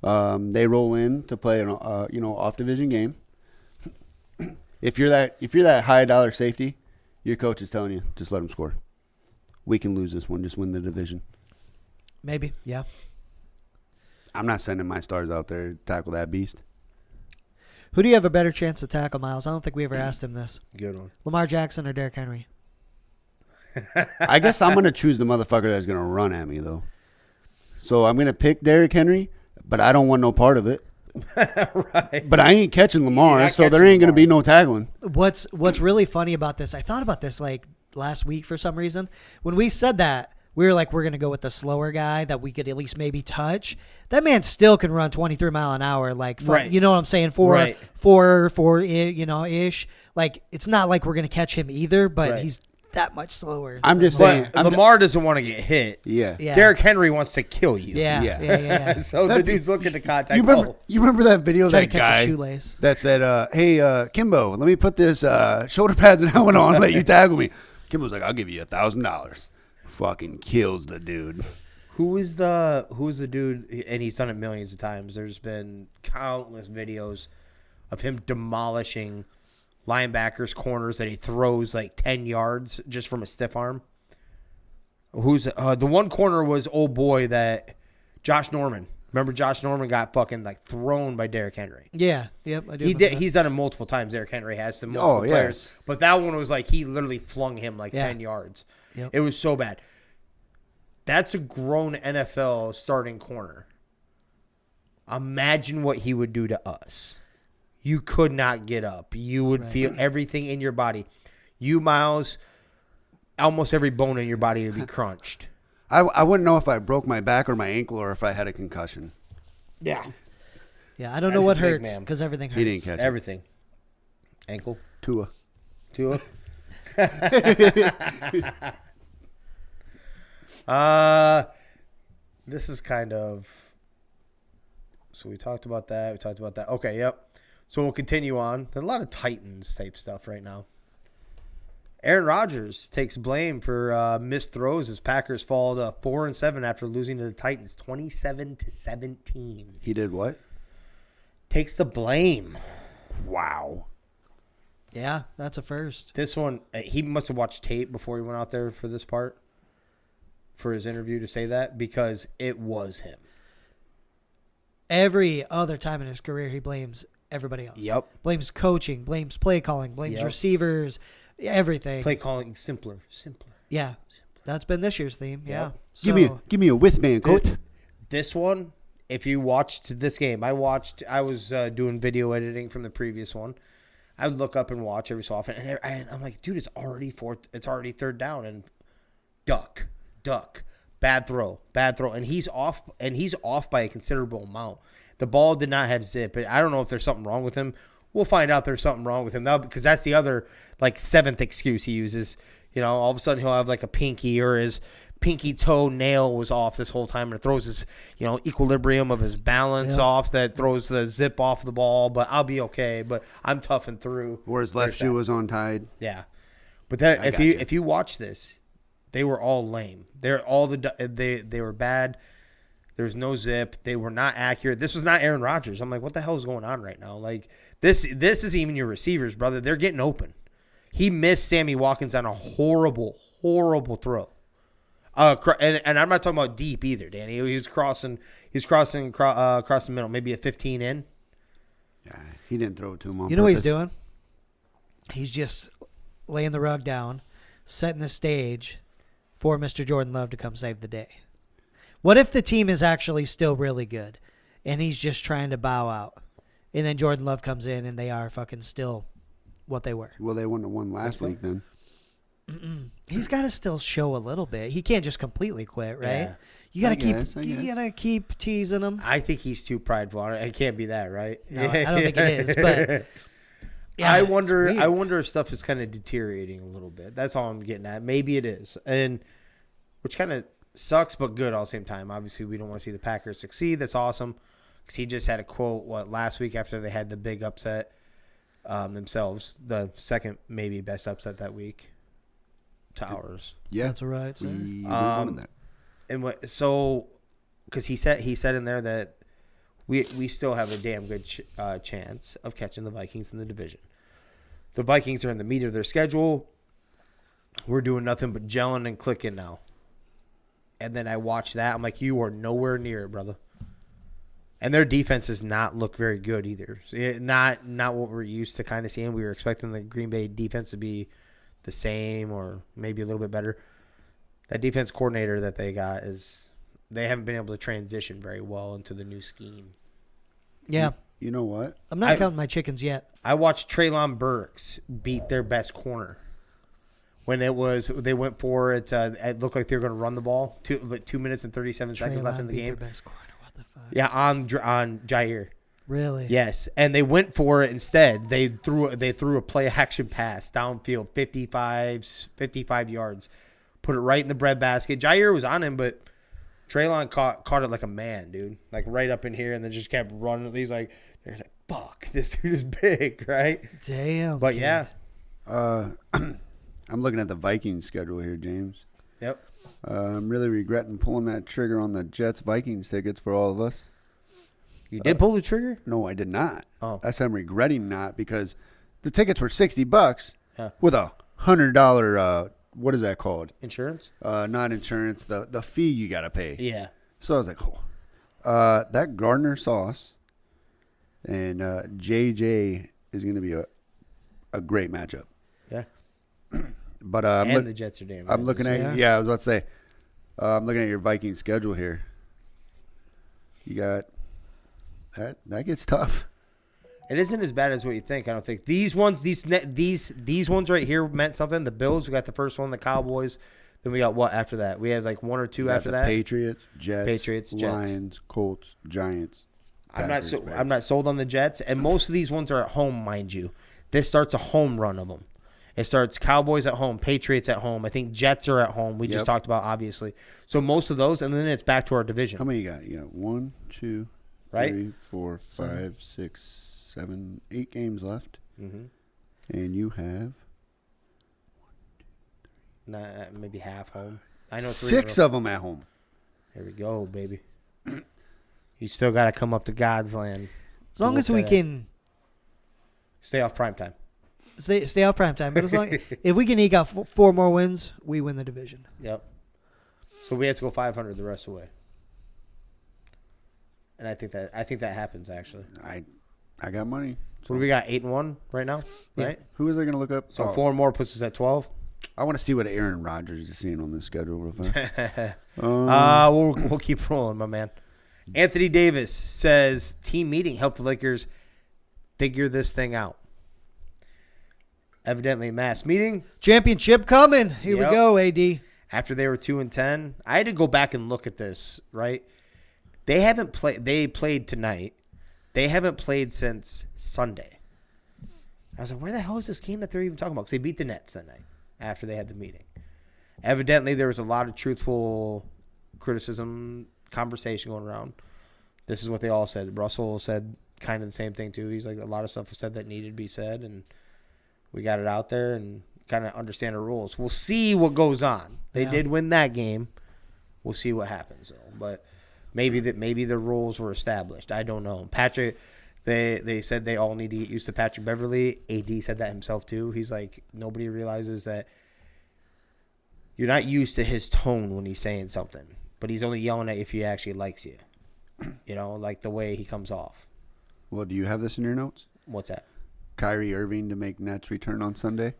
They roll in to play an off division game. If you're that high dollar safety, your coach is telling you just let him score. We can lose this one. Just win the division. Maybe, yeah. I'm not sending my stars out there to tackle that beast. Who do you have a better chance to tackle, Miles? I don't think we ever asked him this. Good one. Lamar Jackson or Derrick Henry? I guess I'm going to choose the motherfucker that's going to run at me, though. So I'm going to pick Derrick Henry, but I don't want no part of it. Right. But I ain't catching Lamar, Not so there catching ain't going to Lamar. be no tackling. What's really funny about this, I thought about this like last week for some reason. When we said that, we were like, we're going to go with the slower guy that we could at least maybe touch. That man still can run 23 mile an hour. Like, Right. You know what I'm saying? Four, ish. Like, it's not like we're going to catch him either, but Right. he's that much slower. I'm just saying. But Lamar doesn't want to get hit. Yeah. Yeah. Derrick Henry wants to kill you. Yeah. So the dude's looking to contact. You remember that video of Try that to catch a guy shoelace. that said, hey, Kimbo, let me put this shoulder pads and helmet on and let you tackle me. Kimbo's like, I'll give you $1,000. Fucking kills the dude. Who is the dude? And he's done it millions of times. There's been countless videos of him demolishing linebackers, corners that he throws like 10 yards just from a stiff arm. Who's the one corner was old boy that Josh Norman. Remember Josh Norman got fucking like thrown by Derrick Henry. Yeah. Yep. I do. He remember did. that. He's done it multiple times. Derrick Henry has some multiple players, yes. but that one was like he literally flung him like 10 yards. Yep. It was so bad. That's a grown NFL starting corner. Imagine what he would do to us. You could not get up. You would feel everything in your body. You, Miles, almost every bone in your body would be crunched. I wouldn't know if I broke my back or my ankle or if I had a concussion. Yeah. Yeah. I don't know That's what a big hurts man. because everything hurts. He didn't catch it. Everything. Ankle. Tua. Tua. This is kind of. So we talked about that. Okay, yep. So we'll continue on. There's a lot of Titans type stuff right now. Aaron Rodgers takes blame for missed throws as Packers fall to 4-7 after losing to the Titans 27-17. He did what? Takes the blame. Wow. Yeah, that's a first. This one, he must have watched tape before he went out there for this part, for his interview to say that, because it was him. Every other time in his career, he blames everybody else. Yep. Blames coaching, blames play calling, blames Yep. receivers, everything. Play calling simpler. Yeah. That's been this year's theme. Yeah. Yep. So, Give me a with man, coach. This one, if you watched this game, I was doing video editing from the previous one. I would look up and watch every so often, and I'm like, dude, it's already third down, and duck, bad throw, and he's off by a considerable amount. The ball did not have zip, but I don't know if there's something wrong with him. We'll find out there's something wrong with him now, because that's the other like seventh excuse he uses. You know, all of a sudden he'll have like a pinky or his pinky toe nail was off this whole time, and it throws his, equilibrium of his balance off, that throws the zip off the ball, but I'll be okay, but I'm toughing through. Or his left shoe was untied. Yeah. But that if you watch this, they were all lame. They're all they were bad. There's no zip. They were not accurate. This was not Aaron Rodgers. I'm like, what the hell is going on right now? Like this is even your receivers, brother. They're getting open. He missed Sammy Watkins on a horrible throw. And I'm not talking about deep either, Danny. He was crossing across the middle, maybe a 15 in. Yeah, he didn't throw it to him on you know what he's purpose. doing? He's just laying the rug down, setting the stage for Mr. Jordan Love to come save the day. What if the team is actually still really good and he's just trying to bow out, and then Jordan Love comes in and they are fucking still what they were? Well, they wouldn't have won last week then. He's got to still show a little bit. He can't just completely quit, right? Yeah. You got to I guess. you got to keep teasing him. I think he's too prideful. It can't be that, right? No, I don't think it is, but yeah, I it's wonder weird. if stuff is kind of deteriorting a little bit. That's all I'm getting at. Maybe it is, and which kind of sucks, but good all the same time. Obviously, we don't want to see the Packers succeed. That's awesome, because he just had a quote last week after they had the big upset themselves, the second maybe best upset that week to ours. Yeah, That's right, sir. we wanted that. And because he said in there that we still have a damn good chance of catching the Vikings in the division. The Vikings are in the meat of their schedule. We're doing nothing but gelling and clicking now. And then I watch that. I'm like, you are nowhere near it, brother. And their defense does not look very good either. Not what we're used to kind of seeing. We were expecting the Green Bay defense to be the same or maybe a little bit better. That defense coordinator that they got they haven't been able to transition very well into the new scheme. Yeah. You know what? I'm not counting my chickens yet. I watched Treylon Burks beat their best corner. When they went for it, it looked like they were going to run the ball. 2 minutes and 37 seconds left in the game. Best corner. What the fuck? Yeah, on Jair. Really? Yes, and they went for it instead. They threw a play action pass downfield, 55 yards, put it right in the breadbasket. Jair was on him, but Treylon caught it like a man, dude, like right up in here, and then just kept running. He's like, fuck, this dude is big, right? Damn. But kid. yeah, I'm looking at the Vikings schedule here, James. yep. I'm really regretting pulling that trigger on the Jets-Vikings tickets for all of us. You did pull the trigger? No, I did not. Oh. That's I'm regretting not because the tickets were $60 Huh. with a $100 what is that called? Insurance? Not insurance, the fee you got to pay. Yeah. So I was like, oh. That Gardner sauce and JJ is going to be a great matchup. Yeah. But And the Jets are damn good. I'm looking at I was about to say, I'm looking at your Viking schedule here. You got that gets tough. It isn't as bad as what you think. I don't think these ones right here meant something. The Bills, we got the first one. The Cowboys, then we got what after that? We have like one or two You got after the that. Patriots, Jets, Jets. Lions, Colts, Giants. I'm Packers, not sold on the Jets, and most of these ones are at home, mind you. This starts a home run of them. It starts Cowboys at home, Patriots at home. I think Jets are at home. We just talked about, obviously. So most of those, and then it's back to our division. How many you got? You got 1, 2, Right? 3, 4, 5, 6, 7, 8 games left. Mm-hmm. And you have Maybe half home. I know 6 of them at home. There we go, baby. You still got to come up to God's land. As long as we can Stay off primetime. stay out prime time, but as long if we can eke out 4 more wins, we win the division. Yep. So we have to go 500 the rest of the way. And I think that happens actually. I got money. So what do we got? 8-1 right now, right? Who is I going to look up? So 4 more puts us at 12. I want to see what Aaron Rodgers is seeing on this schedule real fast. We'll keep rolling, my man. Anthony Davis says team meeting helped the Lakers figure this thing out. Evidently, mass meeting Championship coming. Here Yep. we go, AD. after they were 2-10. I had to go back and look at this. Right, they haven't played. They played tonight. They haven't played since Sunday. I was like, where the hell is this game that they're even talking about? Because they beat the Nets that night after they had the meeting. Evidently, there was a lot of truthful criticism, conversation going around. This is what they all said. Russell said kind of the same thing, too. He's like, a lot of stuff was said that needed to be said, and we got it out there and kind of understand the rules. We'll see what goes on. They did win that game. We'll see what happens, though. But maybe the rules were established. I don't know. Patrick, they said they all need to get used to Patrick Beverly. AD said that himself, too. He's like, nobody realizes that you're not used to his tone when he's saying something. But he's only yelling at you if he actually likes you. You know, like the way he comes off. Well, do you have this in your notes? What's that? Kyrie Irving to make Nets return on Sunday?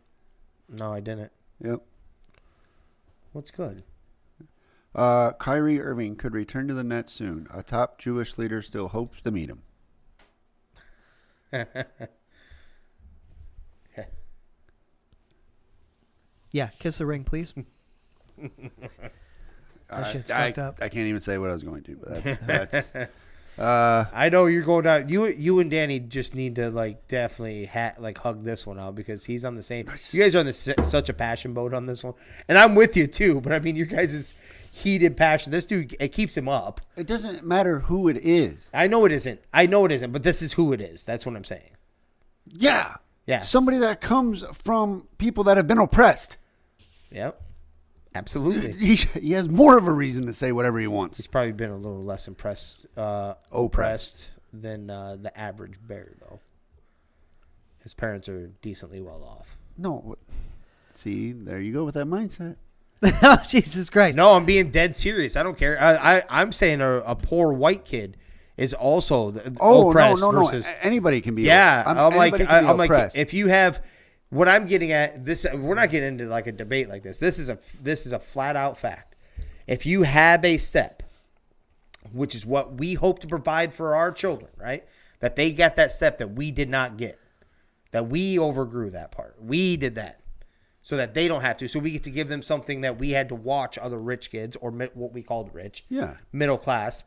No, I didn't. Yep. What's good? Kyrie Irving could return to the Nets soon. A top Jewish leader still hopes to meet him. Yeah, kiss the ring, please. That shit's fucked up. I can't even say what I was going to, but that's I know you're going down. You and Danny just need to definitely hug this one out because he's on the same. You guys are on such a passion boat on this one, and I'm with you too. But I mean, your guys' heated passion. This dude, it keeps him up. it doesn't matter who it is. I know it isn't. But this is who it is. That's what I'm saying. Yeah. Yeah. Somebody that comes from people that have been oppressed. Yep. Absolutely. He has more of a reason to say whatever he wants. He's probably been a little less oppressed than the average bear, though. his parents are decently well off. No. See, there you go with that mindset. Oh, Jesus Christ. No, I'm being dead serious. I don't care. I'm saying a poor white kid is also oppressed versus anybody can be. Yeah, I'm like oppressed. if you have what I'm getting at this, we're not getting into like a debate like this. This is a flat out fact. If you have a step, which is what we hope to provide for our children, right? That they get that step that we did not get, that we overgrew that part. We did that so that they don't have to. So we get to give them something that we had to watch other rich kids or what we called rich, middle class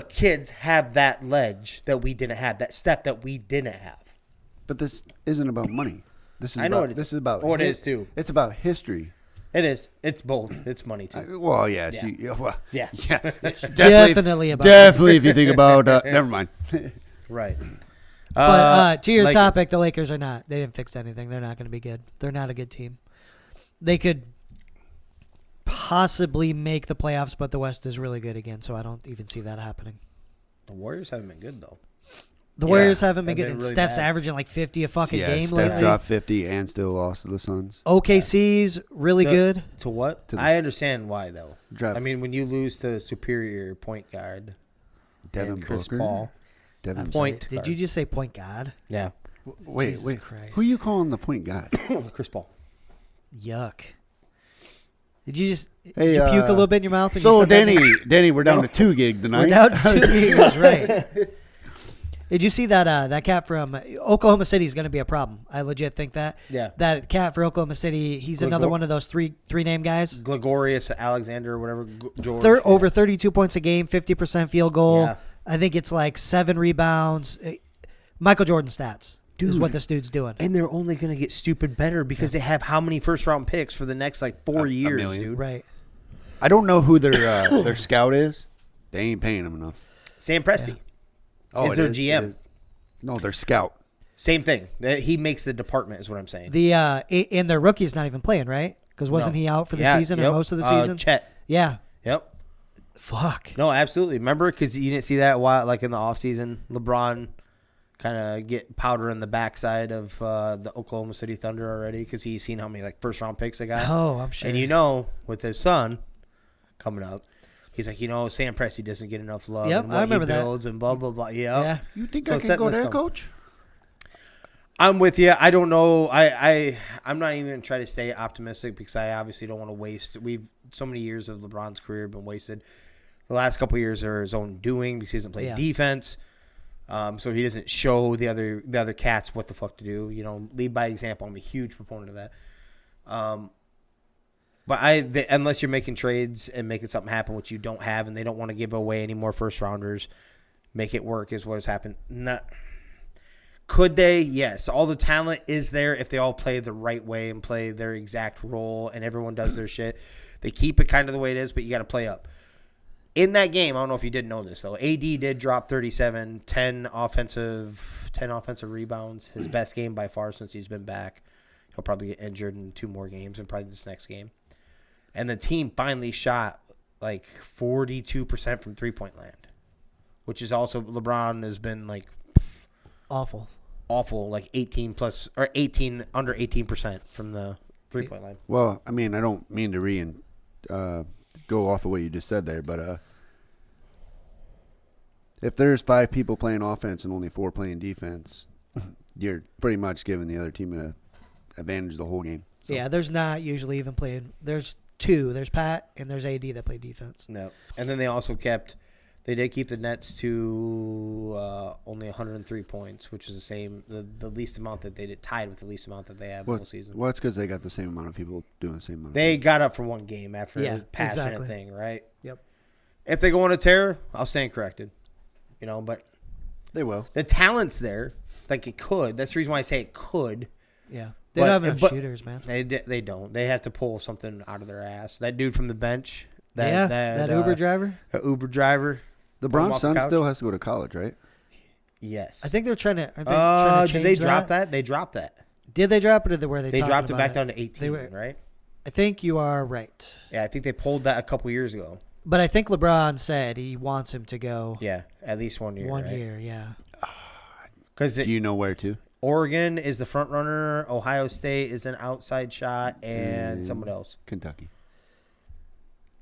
kids have that ledge that we didn't have, that step that we didn't have. But this isn't about money. This is I know about, it is. This is about. Oh, it is too. It's about history. It is. It's both. It's money too. Well, yes. Yeah. It's Definitely about definitely if you think about. Never mind. Right. But to your like- topic, the Lakers are not. They didn't fix anything. They're not going to be good. They're not a good team. They could possibly make the playoffs, but the West is really good again, so I don't even see that happening. The Warriors haven't been good though. The Warriors haven't been they've good. been And really Steph's bad. averaging like 50 a fucking Yeah, game Steph lately. dropped 50 and still lost to the Suns. OKC's really good. To what? To the- I understand why though. Draft- I mean, when you lose to superior point guard, Devin and Chris Booker. Paul. Devin I'm Point sorry. Did guard. you just say point guard? Yeah. Wait, Jesus wait. Christ. Who you calling the point guard? Chris Paul. Yuck. Did you just Hey, did you puke a little bit in your mouth? When So you said that? Danny, we're down to 2 gig tonight. We're down to 2 gigs, right? Did you see that that cat from Oklahoma City is going to be a problem? I legit think that. Yeah. That cat for Oklahoma City, he's another one of those three name guys. Gregorius Alexander or whatever. George. Over 32 points a game, 50% field goal. Yeah. I think it's like 7 rebounds. Michael Jordan stats is what this dude's doing. And they're only going to get stupid better because they have how many first round picks for the next like 4 years, million. dude? Right. I don't know who their scout is. They ain't paying him enough. Sam Presti is it their it GM. is. No, their scout. Same thing. He makes the department is what I'm saying. The and their rookie's not even playing, right? Because wasn't he out for the season or most of the season? Chet. Yeah. Yep. Fuck. No, absolutely. Remember, because you didn't see that while, like in the offseason, LeBron kind of get powder in the backside of the Oklahoma City Thunder already because he's seen how many like first round picks they got. Oh, I'm sure. And with his son coming up, he's like, Sam Presti doesn't get enough love. Yep, and what I remember he that. builds and blah blah blah. Yep. Yeah. You think So I it's can go setting there, this up. Coach? I'm with you. I don't know. I'm not even going to try to stay optimistic because I obviously don't want to waste. So many years of LeBron's career have been wasted. The last couple of years are his own doing because he doesn't play defense. So he doesn't show the other cats what the fuck to do. Lead by example. I'm a huge proponent of that. But unless you're making trades and making something happen, which you don't have, and they don't want to give away any more first rounders, make it work is what has happened. Could they? Yes. All the talent is there if they all play the right way and play their exact role and everyone does their shit. They keep it kind of the way it is, but you got to play up. In that game, I don't know if you didn't know this, though. AD did drop 37, 10 offensive rebounds. His best game by far since he's been back. He'll probably get injured in 2 more games and probably this next game. And the team finally shot like 42% from three-point land, which is also LeBron has been like awful, like 18 under 18% from the three-point line. Well, I mean, I don't mean to go off of what you just said there, but if there's 5 people playing offense and only 4 playing defense, you're pretty much giving the other team an advantage the whole game. So. Yeah, there's not usually even playing. There's 2. There's Pat and there's AD that play defense. No, and then they also they did keep the Nets to only 103 points, which is the least amount that they did, tied with the least amount that they have all season. Well, it's because they got the same amount of people doing the same amount. They got up for one game after Yeah, a passionate exactly. thing, right? Yep. If they go on a tear, I'll stand corrected. But They will. the talent's there, like it could. That's the reason why I say it could. Yeah. They don't have enough but shooters, man. They don't. They have to pull something out of their ass. That dude from the bench. That Uber driver. That Uber driver. Pull him LeBron's off the son couch. still has to go to college, right? Yes. I think they're trying to. Aren't they trying to did change they that? drop that? They dropped that. Did they drop it, or were they? They talking dropped it about back down to 18, right? I think you are right. Yeah, I think they pulled that a couple years ago. But I think LeBron said he wants him to go Yeah, at least 1 year. 1 right? year. Yeah. Because Do you know where to? Oregon is the front runner. Ohio State is an outside shot, and someone else. Kentucky.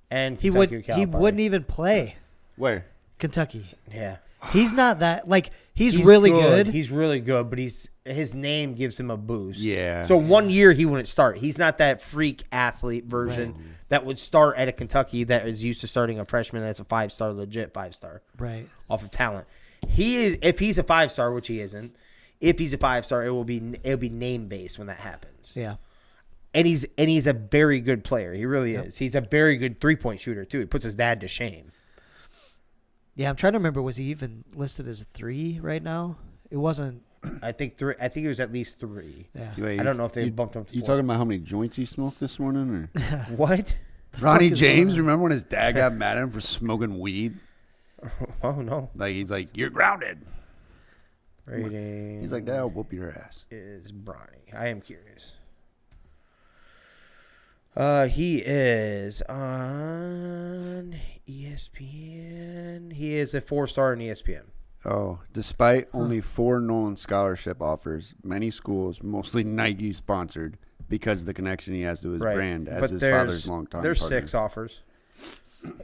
And He wouldn't even play Where? Kentucky. Yeah. He's not that like he's really good. He's really good, but his name gives him a boost. Yeah. So 1 year he wouldn't start. He's not that freak athlete version that would start at a Kentucky that is used to starting a freshman that's a 5-star, legit 5-star. Right. Off of talent. He is if he's a 5-star, which he isn't. If he's a 5-star, it'll be name based when that happens. Yeah. And he's a very good player. He really is. He's a very good 3-point shooter too. He puts his dad to shame. Yeah, I'm trying to remember. Was he even listed as a 3 right now? It wasn't. I think 3. I think it was at least 3. Yeah. Wait, I don't know if they bumped him to 4. You talking about how many joints he smoked this morning? Or What? Ronnie is James, going on? remember when his dad got mad at him for smoking weed? Oh no. Like, he's like, you're grounded. Rating. He's like, Dad, I'll whoop your ass. Is Bronny. I am curious. He is on ESPN. He is a 4-star in ESPN. Oh, despite only 4 known scholarship offers, many schools, mostly Nike sponsored, because of the connection he has to his brand as his father's longtime There's partner. 6 offers.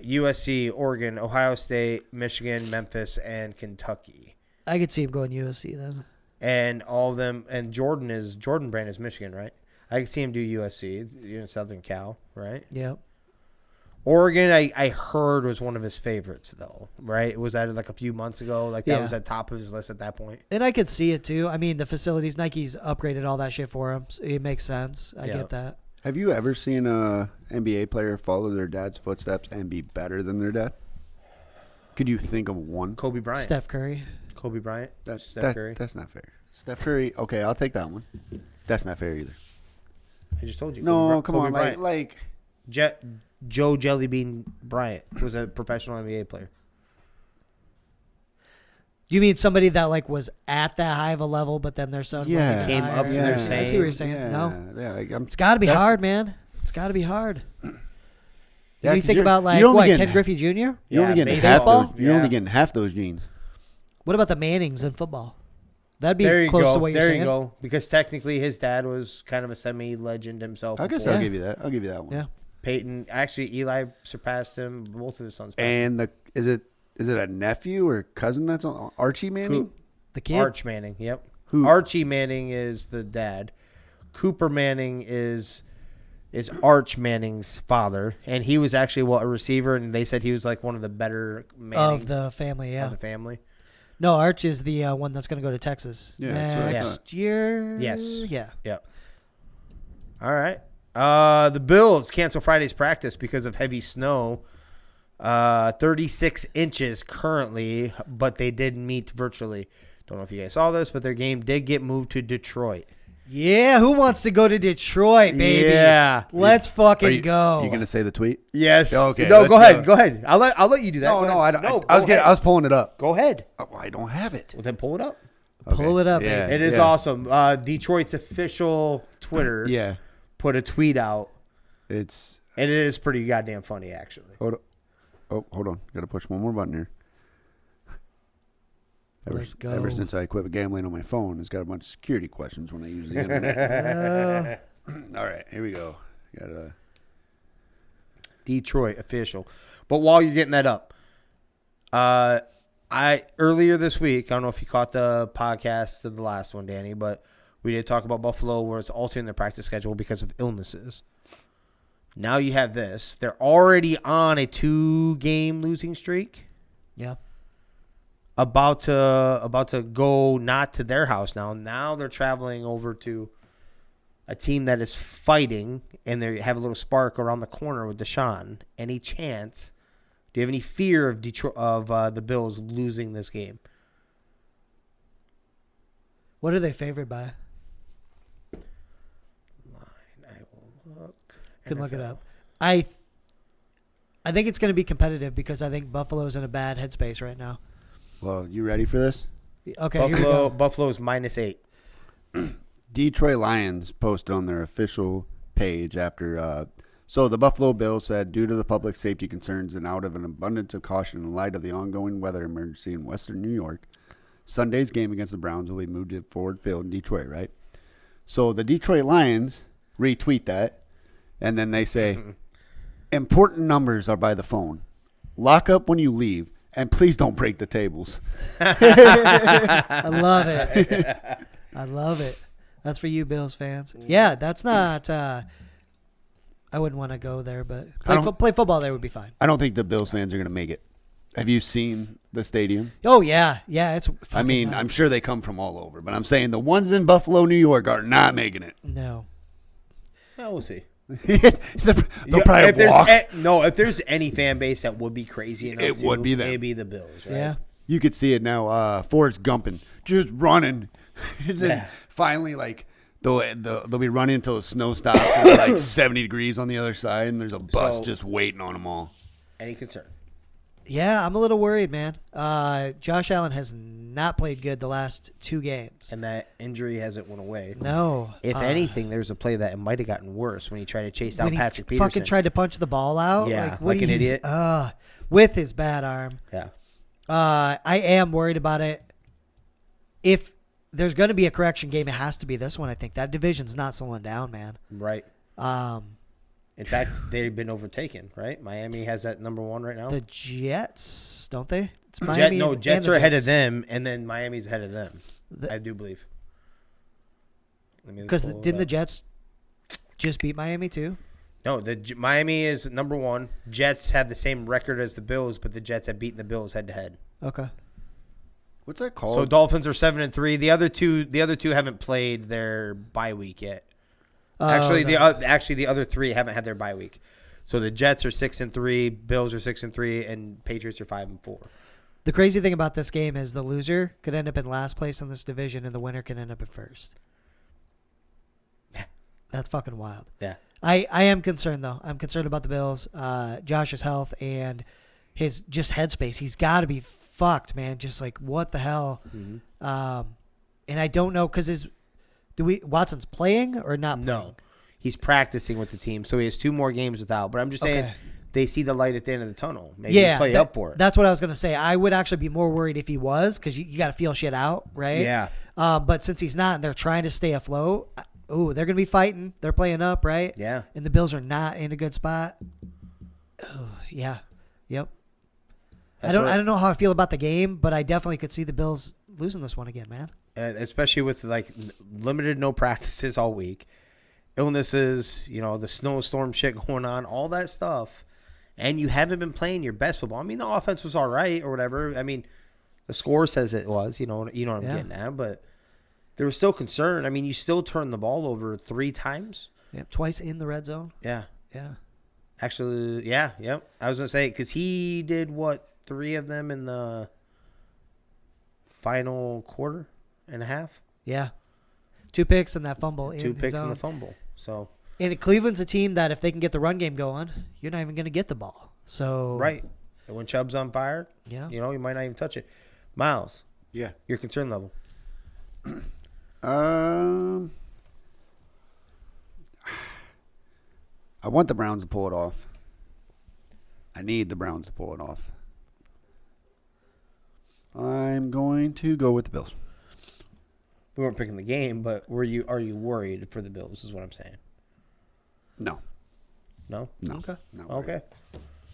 USC, Oregon, Ohio State, Michigan, Memphis, and Kentucky. I could see him going USC then. And all of them, and Jordan Brand is Michigan, right? I can see him do USC, Southern Cal, right? Yep. Oregon, I heard was one of his favorites, though, right? It was added like a few months ago. Like that was at top of his list at that point. And I could see it too. I mean, the facilities, Nike's upgraded all that shit for him. So it makes sense. I get that. Have you ever seen a NBA player follow their dad's footsteps and be better than their dad? Could you think of one? Kobe Bryant. Steph Curry. Kobe Bryant. Steph Curry. That's not fair. Steph Curry. Okay, I'll take that one. That's not fair either. I just told you. No, come Kobe on. Bryant. Like Joe Jellybean Bryant was a professional NBA player. Do you mean somebody that like was at that high of a level, but then their son Came up to their I see what you're saying. Yeah, No, yeah. Like, it's got to be hard, man. It's got to be hard. Yeah, you 'cause think about like you're only what getting- Ken Griffey Jr. You're Yeah, only getting baseball? half those. You're only Yeah. getting half those genes. What about the Mannings in football? That'd be There you close go. to what you're There saying. you go. Because technically, his dad was kind of a semi-legend himself. I guess before. I'll give you that. I'll give you that one. Yeah. Peyton, actually, Eli surpassed him. Both of his sons. Passed And is it a nephew or cousin that's on Archie Manning? The kid. Arch Manning. Yep. Who? Archie Manning is the dad. Cooper Manning is Arch Manning's father, and he was actually a receiver, and they said he was like one of the better Mannings of the family. Yeah. of the family. No, Arch is the one that's going to go to Texas Yeah, that's what I next thought. year. Yes. Yeah. Yep. All right. The Bills cancel Friday's practice because of heavy snow. 36 inches currently, but they did meet virtually. Don't know if you guys saw this, but their game did get moved to Detroit. Yeah. Who wants to go to Detroit, baby? Yeah. Let's fucking go. You gonna say the tweet? Yes. Okay, No, let's go ahead. go. Go ahead. I'll let you do that. No, Go no, ahead. I don't. No, I was go ahead. I was pulling it up. Go ahead. Oh, I don't have it. Well, then pull it up. Pull it up, Yeah. baby. It is awesome. Detroit's official Twitter Yeah, put a tweet out, it's. and it is pretty goddamn funny, actually. Hold on. Got to push one more button here. Let's go. Ever since I quit gambling on my phone, it's got a bunch of security questions when I use the internet. All right, here we go. Got a. Detroit official. But while you're getting that up, I earlier this week, I don't know if you caught the podcast of the last one, Danny, but we did talk about Buffalo where it's altering their practice schedule because of illnesses. Now you have this. They're already on a 2-game losing streak. Yeah. About to go not to their house now. Now they're traveling over to a team that is fighting, and they have a little spark around the corner with Deshaun. Any chance? Do you have any fear of Detroit the Bills losing this game? What are they favored by? I will look. Can look it NFL. up. I think it's going to be competitive because I think Buffalo's in a bad headspace right now. Well, you ready for this? Okay, here we go. Buffalo's -8. Detroit Lions posted on their official page after. So the Buffalo Bills said, due to the public safety concerns and out of an abundance of caution in light of the ongoing weather emergency in western New York, Sunday's game against the Browns will be moved to Ford Field in Detroit, right? So the Detroit Lions retweet that, and then they say, important numbers are by the phone. Lock up when you leave, and please don't break the tables. I love it. I love it. That's for you, Bills fans. Yeah, that's not. I wouldn't want to go there, but play football there would be fine. I don't think the Bills fans are going to make it. Have you seen the stadium? Oh, yeah. Yeah, it's I mean, nuts. I'm sure they come from all over, but I'm saying the ones in Buffalo, New York are not making it. No. Yeah, we'll see. They'll probably walk. If there's any fan base that would be crazy enough, It would be them. It'd be the Bills, right? Yeah. You could see it now. Forrest Gumping just running. And then finally, like, they'll be running until the snow stops. And it's like 70 degrees on the other side, and there's a bus just waiting on them all. Any concern? Yeah, I'm a little worried, man. Josh Allen has not played good the last 2 games. And that injury hasn't went away. No. If anything, there's a play that it might have gotten worse when he tried to chase down Patrick Peterson. Fucking tried to punch the ball out. Yeah, what like an idiot. With his bad arm. Yeah. I am worried about it. If there's going to be a correction game, it has to be this one, I think. That division's not slowing down, man. Right. In fact, they've been overtaken, right? Miami has that number 1 right now. The Jets, don't they? It's Miami. Jets are ahead of them, and then Miami's ahead of them. I do believe. Because didn't the Jets just beat Miami too? No, Miami is number 1. Jets have the same record as the Bills, but the Jets have beaten the Bills head to head. Okay. What's that called? So Dolphins are 7-3. The other two haven't played their bye week yet. Actually, the other 3 haven't had their bye week. So the Jets are 6-3, Bills are 6-3, and Patriots are 5-4. The crazy thing about this game is the loser could end up in last place in this division, and the winner can end up in first. That's fucking wild. Yeah. I am concerned, though. I'm concerned about the Bills, Josh's health, and his just headspace. He's got to be fucked, man. Just like, what the hell? Mm-hmm. And I don't know, because Watson's playing or not playing? No. He's practicing with the team, so he has 2 more games without. But I'm just saying they see the light at the end of the tunnel. Maybe they play up for it. That's what I was going to say. I would actually be more worried if he was, because you got to feel shit out, right? Yeah. But since he's not and they're trying to stay afloat, they're going to be fighting. They're playing up, right? Yeah. And the Bills are not in a good spot. Oh, yeah. Yep. I don't know how I feel about the game, but I definitely could see the Bills losing this one again, man. Especially with like limited no practices all week, illnesses, the snowstorm shit going on, all that stuff, and you haven't been playing your best football. I mean, the offense was all right or whatever. I mean, the score says it was. You know what I'm getting at, but there was still concern. I mean, you still turned the ball over 3 times. Yeah, twice in the red zone. Yeah. Yeah. Actually, yeah. I was gonna say because he did 3 of them in the final quarter and a half. Yeah. 2 picks and that fumble. 2 picks and the fumble. So. And Cleveland's a team that if they can get the run game going, you're not even going to get the ball. So. Right. And when Chubb's on fire, yeah, you might not even touch it. Miles. Yeah. Your concern level. I want the Browns to pull it off. I need the Browns to pull it off. I'm going to go with the Bills. We weren't picking the game, but are you worried for the Bills is what I'm saying. No. No? No. Okay. Not okay.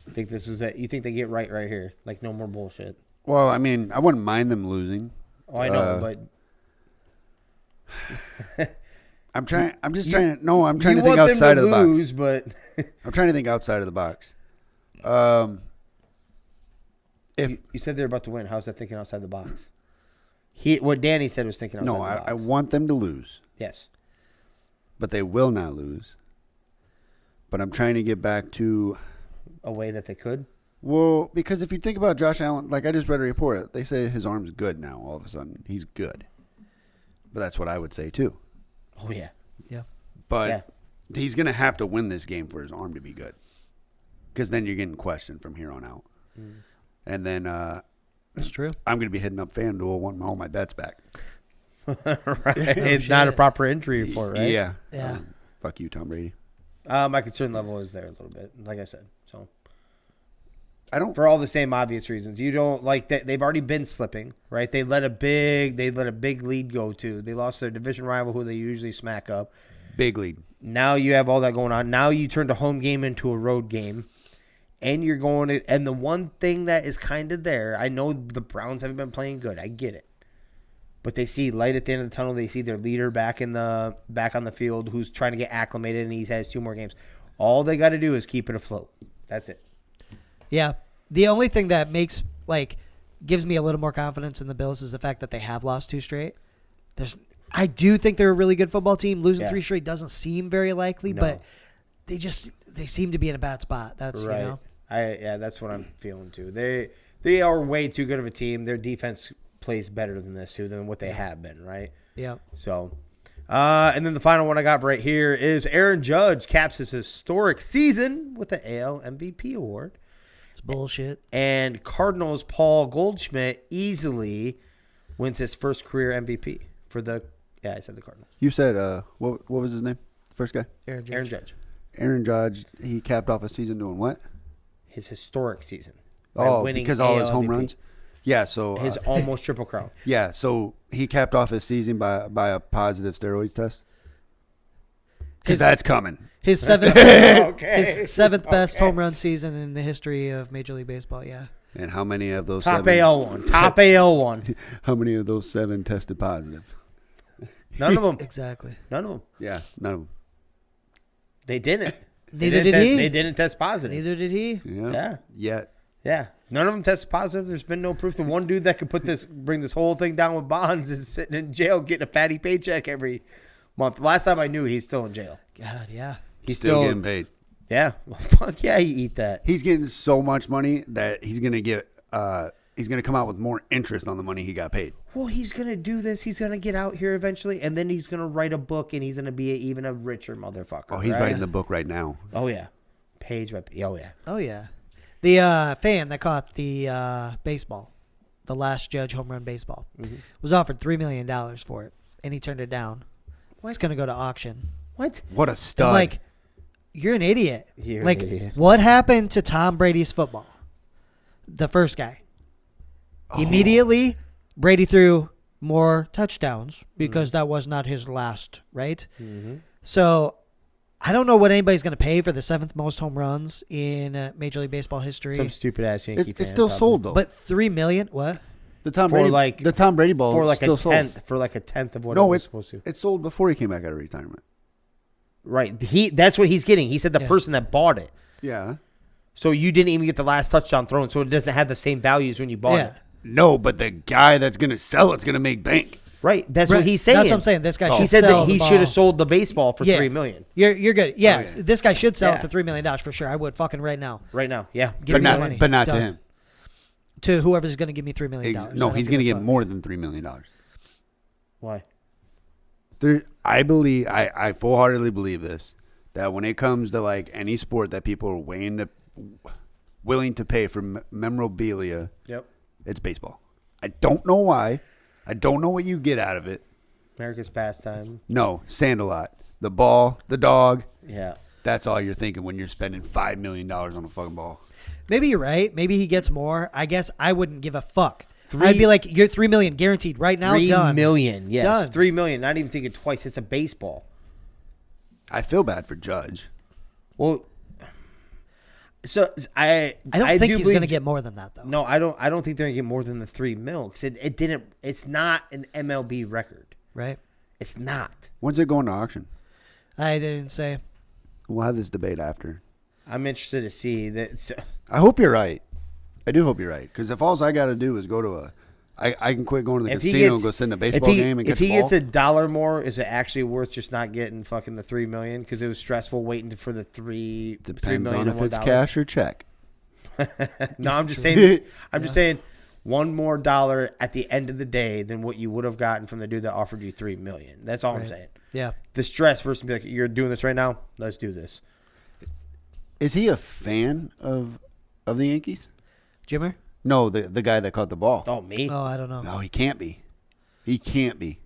I think this is that. You think they get right here. Like no more bullshit. Well, I mean, I wouldn't mind them losing. Oh, I know, but I'm trying to think outside of the box. But I'm trying to think outside of the box. If you said they're about to win, how's that thinking outside the box? What Danny said was thinking outside the box. I want them to lose. Yes. But they will not lose. But I'm trying to get back to a way that they could. Well, because if you think about Josh Allen, like I just read a report, they say his arm's good now. All of a sudden, he's good. But that's what I would say too. Oh yeah, yeah. But he's gonna have to win this game for his arm to be good. Because then you're getting questioned from here on out. Mm. And then that's true. I'm gonna be hitting up FanDuel wanting all my bets back. Right. It's not a proper injury report, right? Yeah. Yeah. Fuck you, Tom Brady. My concern level is there a little bit, like I said. So for all the same obvious reasons. You don't like that they've already been slipping, right? They let a big lead go too. They lost their division rival who they usually smack up. Big lead. Now you have all that going on. Now you turned a home game into a road game. And you're going to, and the one thing that is kind of there, I know the Browns haven't been playing good. I get it. But they see light at the end of the tunnel. They see their leader back on the field who's trying to get acclimated, and he has 2 more games. All they got to do is keep it afloat. That's it. Yeah. The only thing that gives me a little more confidence in the Bills is the fact that they have lost 2 straight. I do think they're a really good football team. Losing 3 straight doesn't seem very likely, but they seem to be in a bad spot. That's right. You know. That's what I'm feeling too. They are way too good of a team. Their defense plays better than this too, than what they have been, right? Yeah. So, and then the final one I got right here is Aaron Judge caps his historic season with the AL MVP award. It's bullshit. And Cardinals' Paul Goldschmidt easily wins his first career MVP for the. Yeah, I said the Cardinals. You said what was his name? First guy. Aaron Judge. Aaron Judge. He capped off a season doing what? His historic season. Because all his home MVP. runs. Yeah, so his almost triple crown. Yeah, so he capped off his season by a positive steroids test. Because that's coming. His seventh, his seventh best home run season in the history of Major League Baseball. Yeah. And how many of those Top AL one. How many of those 7 tested positive? None of them. Exactly. None of them. Yeah, none of them. They didn't. Neither did he. They didn't test positive. Neither did he. Yeah. Yet. Yeah. None of them tested positive. There's been no proof. The one dude that could bring this whole thing down with bonds is sitting in jail getting a fatty paycheck every month. Last time I knew, he's still in jail. God, yeah. He's still getting paid. Yeah. Well, fuck yeah, you eat that. He's getting so much money that he's gonna come out with more interest on the money he got paid. Well, he's going to do this. He's going to get out here eventually, and then he's going to write a book, and he's going to be even a richer motherfucker. Oh, he's writing the book right now. Oh, yeah. Page by page. Oh, yeah. Oh, yeah. The fan that caught the baseball, the last Judge home run baseball, was offered $3 million for it, and he turned it down. What? It's going to go to auction. What? What a stud. And you're an idiot. You're an idiot. What happened to Tom Brady's football? The first guy. Immediately, Brady threw more touchdowns because that was not his last, right? Mm-hmm. So I don't know what anybody's going to pay for the 7th most home runs in Major League Baseball history. Some stupid ass Yankee fan. It's still sold though. But $3 million, what? The Tom Brady ball for still sold. For like a tenth of what it was supposed to. It sold before he came back out of retirement. Right. That's what he's getting. He said the person that bought it. Yeah. So you didn't even get the last touchdown thrown, so it doesn't have the same value as when you bought it. No, but the guy that's going to sell it's going to make bank. Right. That's what he's saying. That's what I'm saying. This guy should He said sell that he should have sold the baseball for $3 million. You're good. Yeah, Oh, yeah. This guy should sell it for $3 million for sure. I would fucking right now. Right now. Yeah. Give me the money. But not Done. to him. To whoever's going to give me $3 million. No, he's going to get more than $3 million. Why? I full-heartedly believe this, that when it comes to like any sport that people are willing to pay for memorabilia, it's baseball. I don't know why. I don't know what you get out of it. America's pastime. No, Sand-A-Lot. The ball, the dog. Yeah. That's all you're thinking when you're spending $5 million on a fucking ball. Maybe you're right. Maybe he gets more. I guess I wouldn't give a fuck. I'd be like, you're $3 million guaranteed right now. Done. $3 million. Yes. Done. $3 million. Not even thinking twice. It's a baseball. I feel bad for Judge. Well, so I don't think he's going to get more than that though. No, I don't think they're going to get more than the $3 million because it didn't. It's not an MLB record, right? It's not. When's it going to auction? I didn't say. We'll have this debate after. I'm interested to see that. I hope you're right. I do hope you're right because if all I got to do is go to I can quit going to the casino and go sit in a baseball game and get the ball. If he gets $1 more, is it actually worth just not getting fucking the $3 million? Because it was stressful waiting for the $3 million. Depends on if it's cash or check. No, I'm just saying. I'm just saying, $1 more at the end of the day than what you would have gotten from the dude that offered you $3 million. That's all I'm saying. Yeah. The stress versus be like, you're doing this right now. Let's do this. Is he a fan of the Yankees? Jimmer? No, the guy that caught the ball. Oh, me? Oh, I don't know. No, he can't be. He can't be.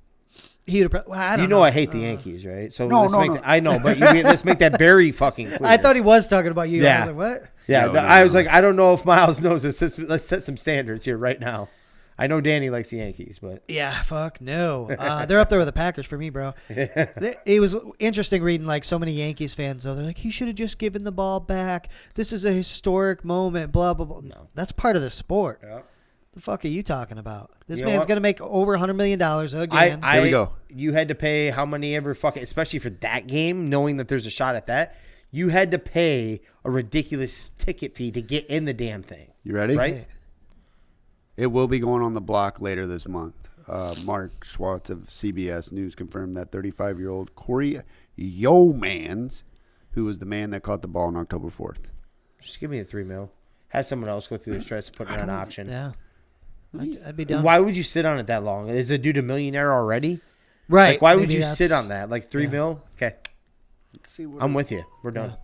He would have. Well, I don't You know I hate the Yankees, right? So No, let's no, make no. that- I know, but let's make that very fucking clear. I thought he was talking about you. Yeah. I was like, what? Yeah, No, I no, was no. like, I don't know if Miles knows this. Let's set some standards here right now. I know Danny likes the Yankees, but Yeah, fuck no. They're up there with the Packers for me, bro. It was interesting reading like so many Yankees fans. Though they're like, he should have just given the ball back. This is a historic moment. Blah blah blah. No, that's part of the sport. Yeah. The fuck are you talking about? This You know man's what? gonna make over $100 million again. There we go. You had to pay how many ever fucking, especially for that game, knowing that there's a shot at that. You had to pay a ridiculous ticket fee to get in the damn thing. You ready? Right? It will be going on the block later this month. Mark Schwartz of CBS News confirmed that 35-year-old Corey Yeomans, who was the man that caught the ball on October 4th. Just give me the $3 million. Have someone else go through the stress and put it on auction. Yeah, I'd be down. Why would you sit on it that long? Is the dude a millionaire already? Right? Like, why would maybe you that's- sit on that? Like $3 million? Okay, Let's see what I'm with you. We're done.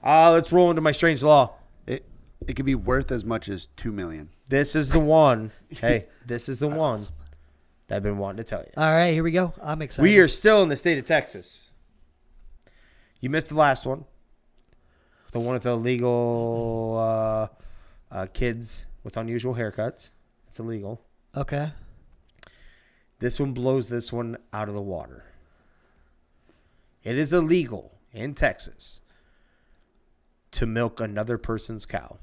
Let's roll into my strange law. it could be worth as much as $2 million. This is the one. Hey, this is the one that I've been wanting to tell you. All right, here we go. I'm excited. We are still in the state of Texas. You missed the last one. The one with the illegal kids with unusual haircuts. It's illegal. Okay. This one blows this one out of the water. It is illegal in Texas to milk another person's cow.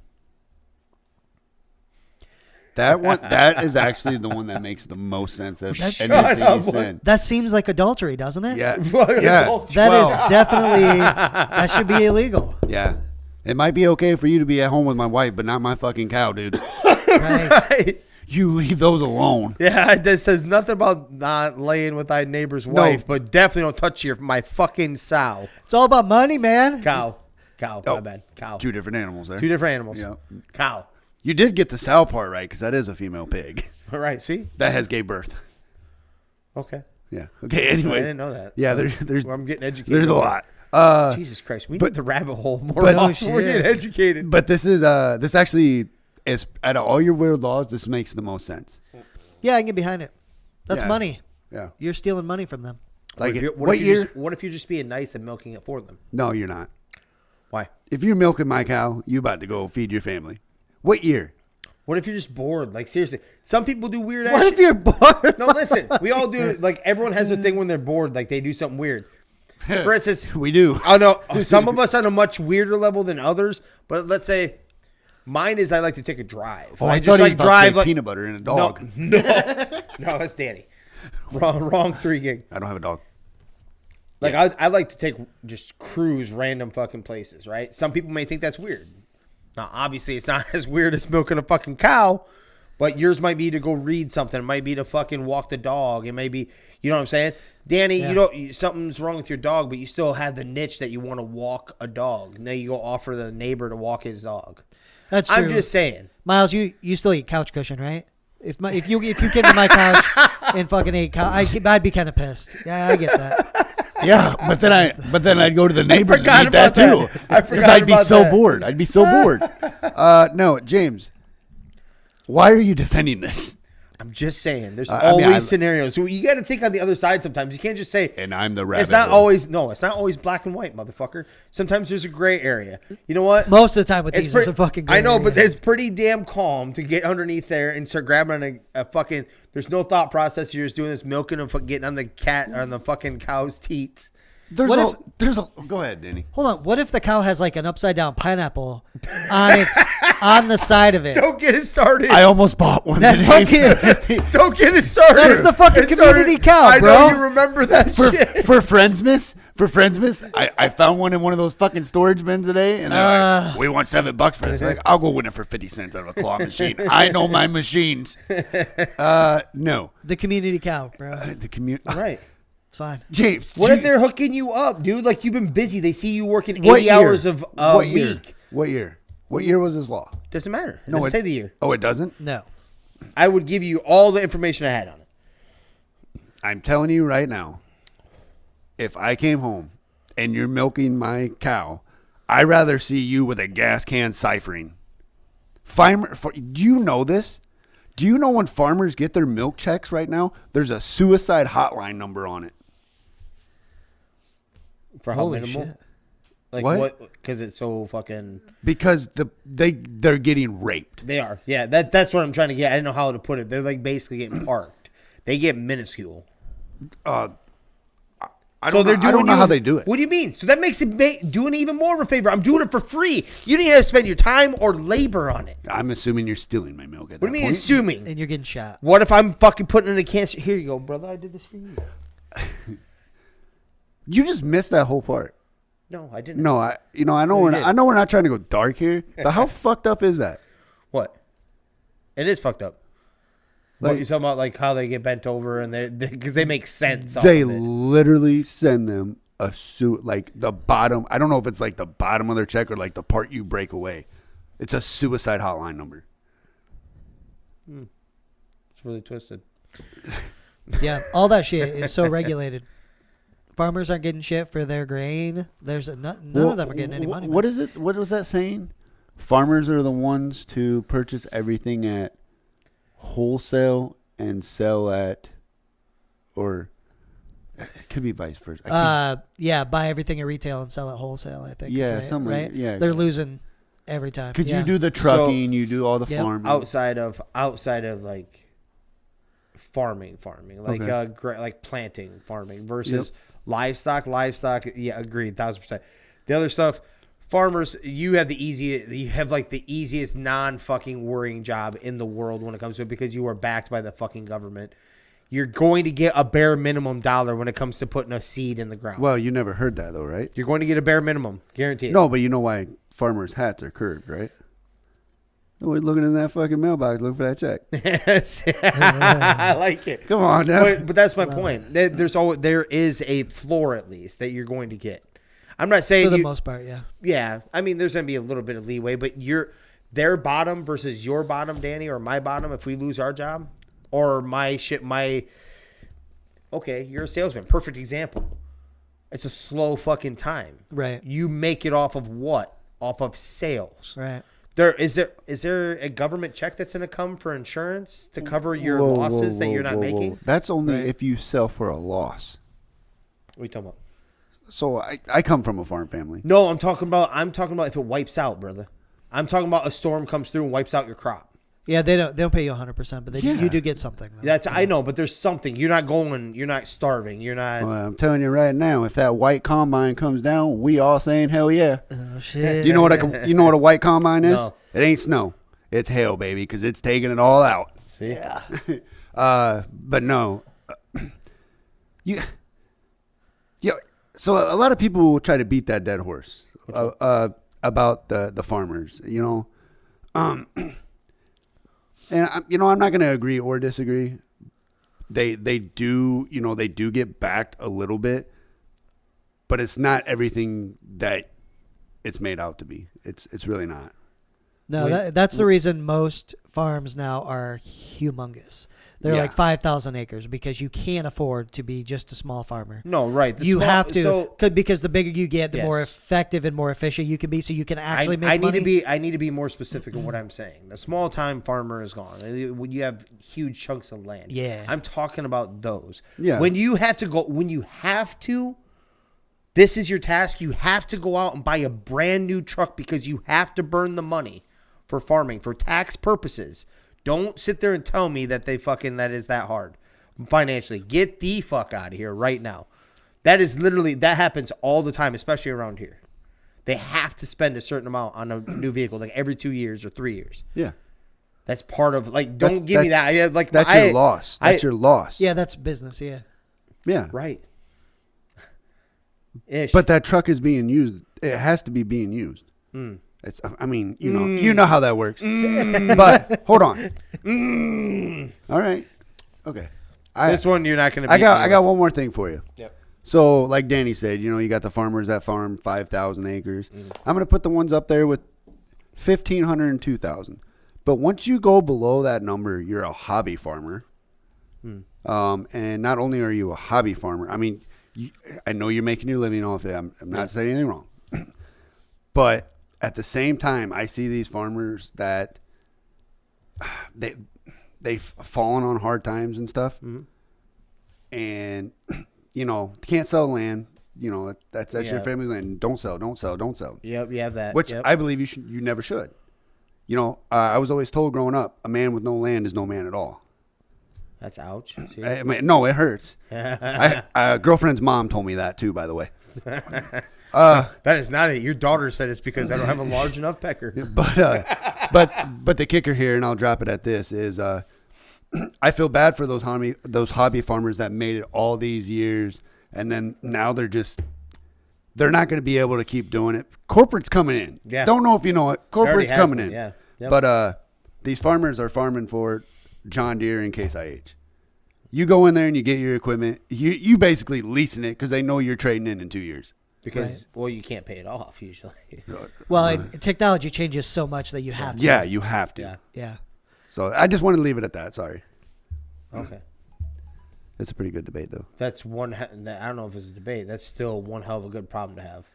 That is actually the one that makes the most sense of That's- anything you said. That seems like adultery, doesn't it? Yeah, What yeah, adultery? That is Well, definitely that should be illegal. yeah. It might be okay for you to be at home with my wife, but not my fucking cow, dude. Right. You leave those alone. Yeah, this says nothing about not laying with thy neighbor's wife, but definitely don't touch my fucking sow. It's all about money, man. Cow. My Oh. bad. Cow. Two different animals there. Two different animals. Yeah. Cow. You did get the sow part right because that is a female pig All right, see? that has gave birth. Okay. Yeah. Okay. I Anyways. didn't know that. Yeah. There's Well, I'm getting educated. there's a lot. Jesus Christ. We but- need the rabbit hole more but- often. Oh, We're shit. getting educated. But this actually is out of all your weird laws. This makes the most sense. Yeah, I can get behind it. That's Yeah. money. Yeah. You're stealing money from them. Like what if you're what if you're just being nice and milking it for them? No, you're not. Why? If you're milking my cow, you about to go feed your family. What year? What if you're just bored? Like, seriously. Some people do weird ass What shit. if you're bored? No, listen. We all do. Like, everyone has a thing when they're bored. Like, they do something weird. For instance, We do. I know some of us on a much weirder level than others. But let's say mine is I like to take a drive. Oh, I just thought he was like about to drive say like peanut butter and a dog. No, that's Danny. Wrong 3 gig. I don't have a dog. Like I like to take just cruise random fucking places, right? Some people may think that's weird. Now, obviously, it's not as weird as milking a fucking cow, but yours might be to go read something. It might be to fucking walk the dog. It may be, you know what I'm saying, Danny. Yeah. Something's wrong with your dog, but you still have the niche that you want to walk a dog. Now you go offer the neighbor to walk his dog. That's true. I'm just saying. Miles, you still eat couch cushion, right? If you came to my couch and fucking ate couch, I'd be kind of pissed. Yeah, I get that. Yeah, but then I'd go to the neighbors and forgot eat that about too. that. I Because forgot I'd be about so that. bored. I'd be so bored. No, James, why are you defending this? I'm just saying. There's I mean, always scenarios. So you got to think on the other side sometimes. You can't just say. And I'm the rabbit It's not hole. always it's not always black and white, motherfucker. Sometimes there's a gray area. You know what? Most of the time with It's these, pretty, there's a fucking. I know, gray but area. it's pretty damn calm to get underneath there and start grabbing on a fucking. There's no thought process. You're just doing this milking and getting on the cat or on the fucking cow's teats. There's a. Go ahead, Danny. Hold on. What if the cow has like an upside down pineapple on the side of it? Don't get it started. I almost bought one That today fucking- Don't get it started. That's the fucking It started- community cow, I bro. know you remember that shit. for Friendsmas. For Friendsmas, I found one in one of those fucking storage bins today, and they're like, we want $7 for this. Like, I'll go win it for 50 cents out of a claw machine. I know my machines. No, The community cow, bro. the commute. Right. It's fine. James, What if they're hooking you up, dude? Like you've been busy. They see you working 80 what year? hours of a What year? week. What year? What year was this law? Doesn't matter. No, Doesn't it- say the year. Oh, it doesn't. No. I would give you all the information I had on it. I'm telling you right now, if I came home and you're milking my cow, I'd rather see you with a gas can ciphering. Do you know this? Do you know when farmers get their milk checks right now? There's a suicide hotline number on it. For how Holy minimal? shit. Like What? what? Because it's so fucking. Because they're getting raped. They are. Yeah, that's what I'm trying to get. I didn't know how to put it. They're like basically getting parked. They get minuscule. I don't know how they do it. What do you mean? So that makes it doing even more of a favor. I'm doing it for free. You didn't have to spend your time or labor on it. I'm assuming you're stealing my milk at What do that you mean point. assuming? And you're getting shot. What if I'm fucking putting in a cancer? Here you go, brother. I did this for you. You just missed that whole part. No, I didn't. No, I know you did. we're not trying to go dark here, but how fucked up is that? What? It is fucked up. Like- What, you talking about like how they get bent over and they because they make sense. They off of it. literally send them a suit, like the bottom. I don't know if it's like the bottom of their check or like the part you break away. It's a suicide hotline number. It's really twisted. Yeah, all that shit is so regulated. Farmers aren't getting shit for their grain. None of them are getting any money. What is it? What was that saying? Farmers are the ones to purchase everything at wholesale and sell at, or it could be vice versa. Yeah, buy everything at retail and sell at wholesale. I think. Yeah, right? something like- right. yeah. They're losing every time. Because Yeah. you do the trucking, you do all the Yep. farming. outside of like farming, like Okay. like planting farming versus livestock. Yeah, agreed, 1,000%. The other stuff, farmers, you have the easiest non-fucking worrying job in the world when it comes to it because you are backed by the fucking government. You're going to get a bare minimum dollar when it comes to putting a seed in the ground. Well, you never heard that though, right? You're going to get a bare minimum, guaranteed. No, but you know why farmers' hats are curved, right? We're looking in that fucking mailbox looking for that check. Yes. I like it. Come on now. But that's my point. There is a floor at least that you're going to get. I'm not saying For the most part, yeah. Yeah, I mean, there's going to be a little bit of leeway, but their bottom versus your bottom, Danny, or my bottom, if we lose our job, or okay, you're a salesman. Perfect example. It's a slow fucking time. Right. You make it off of what? Off of sales. Right. Is there a government check that's going to come for insurance to cover your losses that you're not making? That's only Right. if you sell for a loss. What are you talking about? So I come from a farm family. No, I'm talking about if it wipes out, brother. I'm talking about a storm comes through and wipes out your crop. Yeah, they don't pay you 100%, but you do get something. Though. I know, but there's something. You're not starving. You're not. Well, I'm telling you right now, if that white combine comes down, we all saying hell yeah. Oh shit! You know what a white combine is? No. It ain't snow. It's hail, baby, because it's taking it all out. See? Yeah. But no, yeah. So a lot of people will try to beat that dead horse about the farmers, you know. And I'm not going to agree or disagree. They do get backed a little bit, but it's not everything that it's made out to be. It's really not. No, that's the reason most farms now are humongous. They're Yeah. like 5,000 acres because you can't afford to be just a small farmer. No, right. You have to because the bigger you get, the more Yes. effective and more efficient you can be. So you can actually make money. I need to be more specific in what I'm saying. The small time farmer is gone. When you have huge chunks of land. Yeah. I'm talking about those. Yeah. When you have to, this is your task. You have to go out and buy a brand new truck because you have to burn the money for farming for tax purposes. Don't sit there and tell me that that is that hard financially. Get the fuck out of here right now. That happens all the time, especially around here. They have to spend a certain amount on a new vehicle, like every 2 years or 3 years. Yeah. That's part of don't give me that. Yeah, like That's your loss. That's your loss. Yeah, that's business. Yeah. Yeah. right. Ish. But that truck is being used. It has to be being used. It's. I mean, you know how that works. But hold on. All right. Okay. this one you're not going to. I got one more thing for you. Yep. So, like Danny said, you got the farmers that farm 5,000 acres. I'm going to put the ones up there with 1,500 and 2,000. But once you go below that number, you're a hobby farmer. And not only are you a hobby farmer, I mean, I know you're making your living off it. I'm not saying anything wrong. But at the same time, I see these farmers that they've fallen on hard times and stuff. Mm-hmm. And, can't sell land. That's your family's land. Don't sell. Yep, you have that. Which yep. I believe you never should. I was always told growing up, a man with no land is no man at all. That's ouch. See? No, it hurts. Girlfriend's mom told me that too, by the way. That is not it. Your daughter said it's because I don't have a large enough pecker. But the kicker here, and I'll drop it at this, is I feel bad for those hobby farmers that made it all these years, and then now they're not going to be able to keep doing it. Corporate's coming in. Yeah. Don't know if you know it. Corporate's coming in. Yeah. Yep. But these farmers are farming for John Deere and Case IH. You go in there and you get your equipment. You basically leasing it because they know you're trading in 2 years. Because, you can't pay it off usually. Well, technology changes so much that you have to. Yeah, you have to. Yeah. So I just want to leave it at that. Sorry. Okay. It's a pretty good debate, though. That's one. I don't know if it's a debate. That's still one hell of a good problem to have.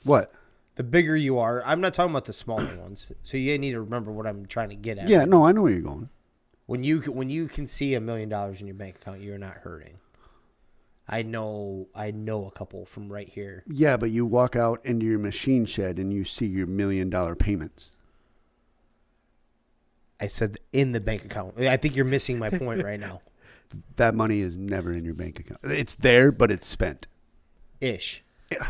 What? The bigger you are, I'm not talking about the smaller ones. So you need to remember what I'm trying to get at. Yeah, no, I know where you're going. When you can see $1 million in your bank account, you're not hurting. I know a couple from right here. Yeah, but you walk out into your machine shed and you see your $1 million payments. I said in the bank account. I think you're missing my point right now. That money is never in your bank account. It's there, but it's spent. Ish. Yeah.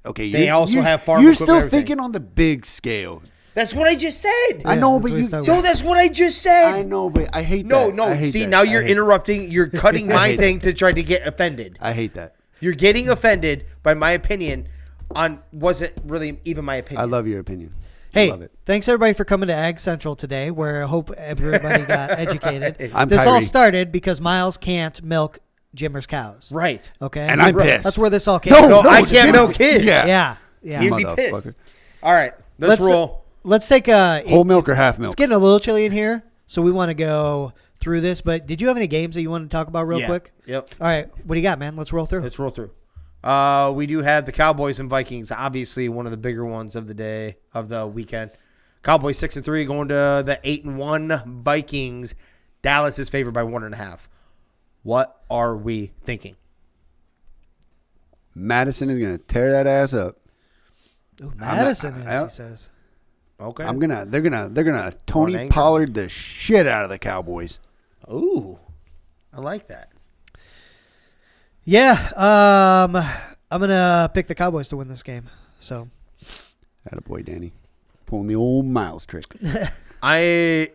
Okay. They also have farm You're equipment, still everything. thinking on the big scale. That's what I just said. I know, but That's what I just said. I know, but I hate that. No. I hate See, that. now you're interrupting. You're cutting my hate thing to try to get offended. I hate that. You're getting offended by my opinion on wasn't really even my opinion. I love your opinion. Hey, love it. thanks everybody for coming to Ag Central today, where I hope everybody got educated. I'm This all Kyrie. started because Miles can't milk Jimmer's cows. Right. Okay. And I'm pissed. That's where this all came No, from. No, I Jim- can't milk kids. Yeah. Yeah. You'd be Motherfucker. pissed. All right. Let's roll. Let's take Whole milk or half It's milk? getting a little chilly in here, so we want to go through this. But did you have any games that you want to talk about real quick? Yep. All right. What do you got, man? Let's roll through. Let's roll through. We do have the Cowboys and Vikings, obviously one of the bigger ones of the day, of the weekend. Cowboys 6-3 going to the 8-1 Vikings. Dallas is favored by 1.5. What are we thinking? Madison is gonna tear that ass up. Ooh, Madison not- he says. Okay. They're gonna Tony angry. Pollard the shit out of the Cowboys. Ooh, I like that. Yeah. I'm gonna pick the Cowboys to win this game. So. Attaboy, Danny. Pulling the old Miles trick. I'm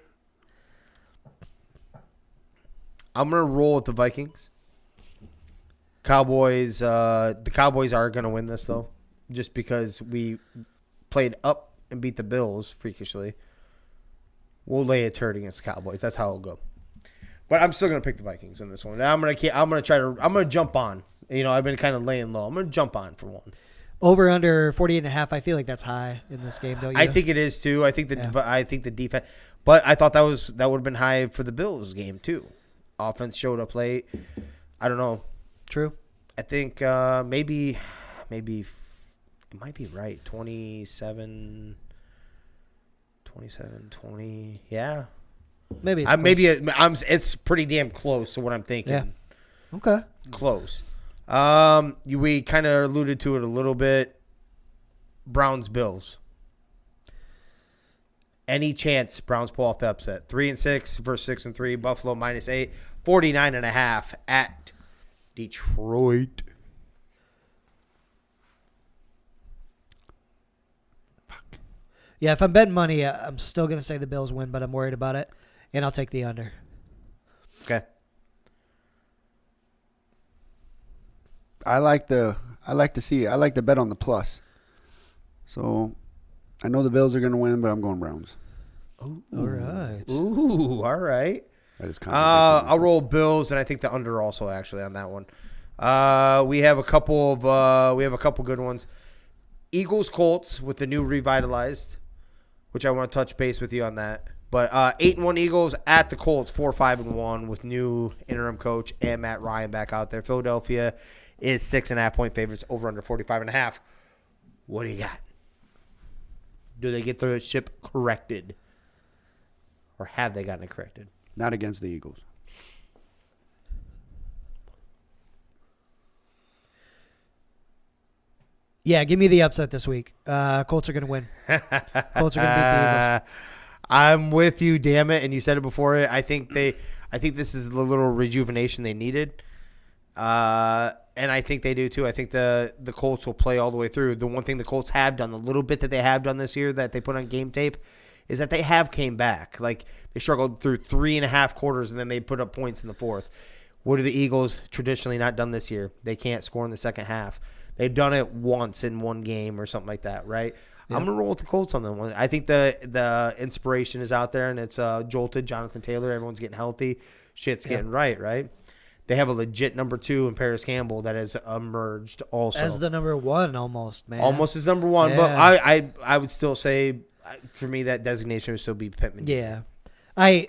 gonna roll with the Vikings. Cowboys. The Cowboys are gonna win this though, just because we played up and beat the Bills freakishly. We'll lay a turd against the Cowboys. That's how it'll go. But I'm still gonna pick the Vikings in this one. I'm gonna jump on. I've been kind of laying low. I'm gonna jump on for one. Over under 48.5. I feel like that's high in this game, don't you? I think it is too. I think the defense, but I thought that would have been high for the Bills game too. Offense showed up late. I don't know. True. I think maybe it might be right. 27, 20. Yeah. Maybe. It's it's pretty damn close to what I'm thinking. Yeah. Okay. Close. We kind of alluded to it a little bit. Browns Bills. Any chance Browns pull off the upset? 3-6 versus 6-3. Buffalo -8. 49.5 at Detroit. Yeah, if I'm betting money, I'm still going to say the Bills win, but I'm worried about it, and I'll take the under. Okay. I like to bet on the plus. So I know the Bills are going to win, but I'm going Browns. All right. Ooh, all right. I just kind I'll roll Bills, and I think the under also actually on that one. We have a couple good ones. Eagles Colts with the new revitalized, which I want to touch base with you on that. But 8-1 Eagles at the Colts, 4-5-1 with new interim coach and Matt Ryan back out there. Philadelphia is 6.5-point favorites, over under 45.5. What do you got? Do they get their ship corrected, or have they gotten it corrected? Not against the Eagles. Yeah, give me the upset this week. Colts are going to win. Colts are going to beat the Eagles. I'm with you, damn it. And you said it before. I think this is the little rejuvenation they needed. And I think they do too. I think the Colts will play all the way through. The one thing the Colts have done, the little bit that they have done this year that they put on game tape, is that they have came back. Like, they struggled through 3.5 quarters, and then they put up points in the fourth. What are the Eagles traditionally not done this year? They can't score in the second half. They've done it once in one game or something like that, right? Yep. I'm going to roll with the Colts on that one. I think the inspiration is out there, and it's jolted. Jonathan Taylor, everyone's getting healthy. Shit's getting right? They have a legit number 2 in Paris Campbell that has emerged also. As the number 1 almost, man. Almost as number 1, but I would still say, for me, that designation would still be Pittman. Yeah.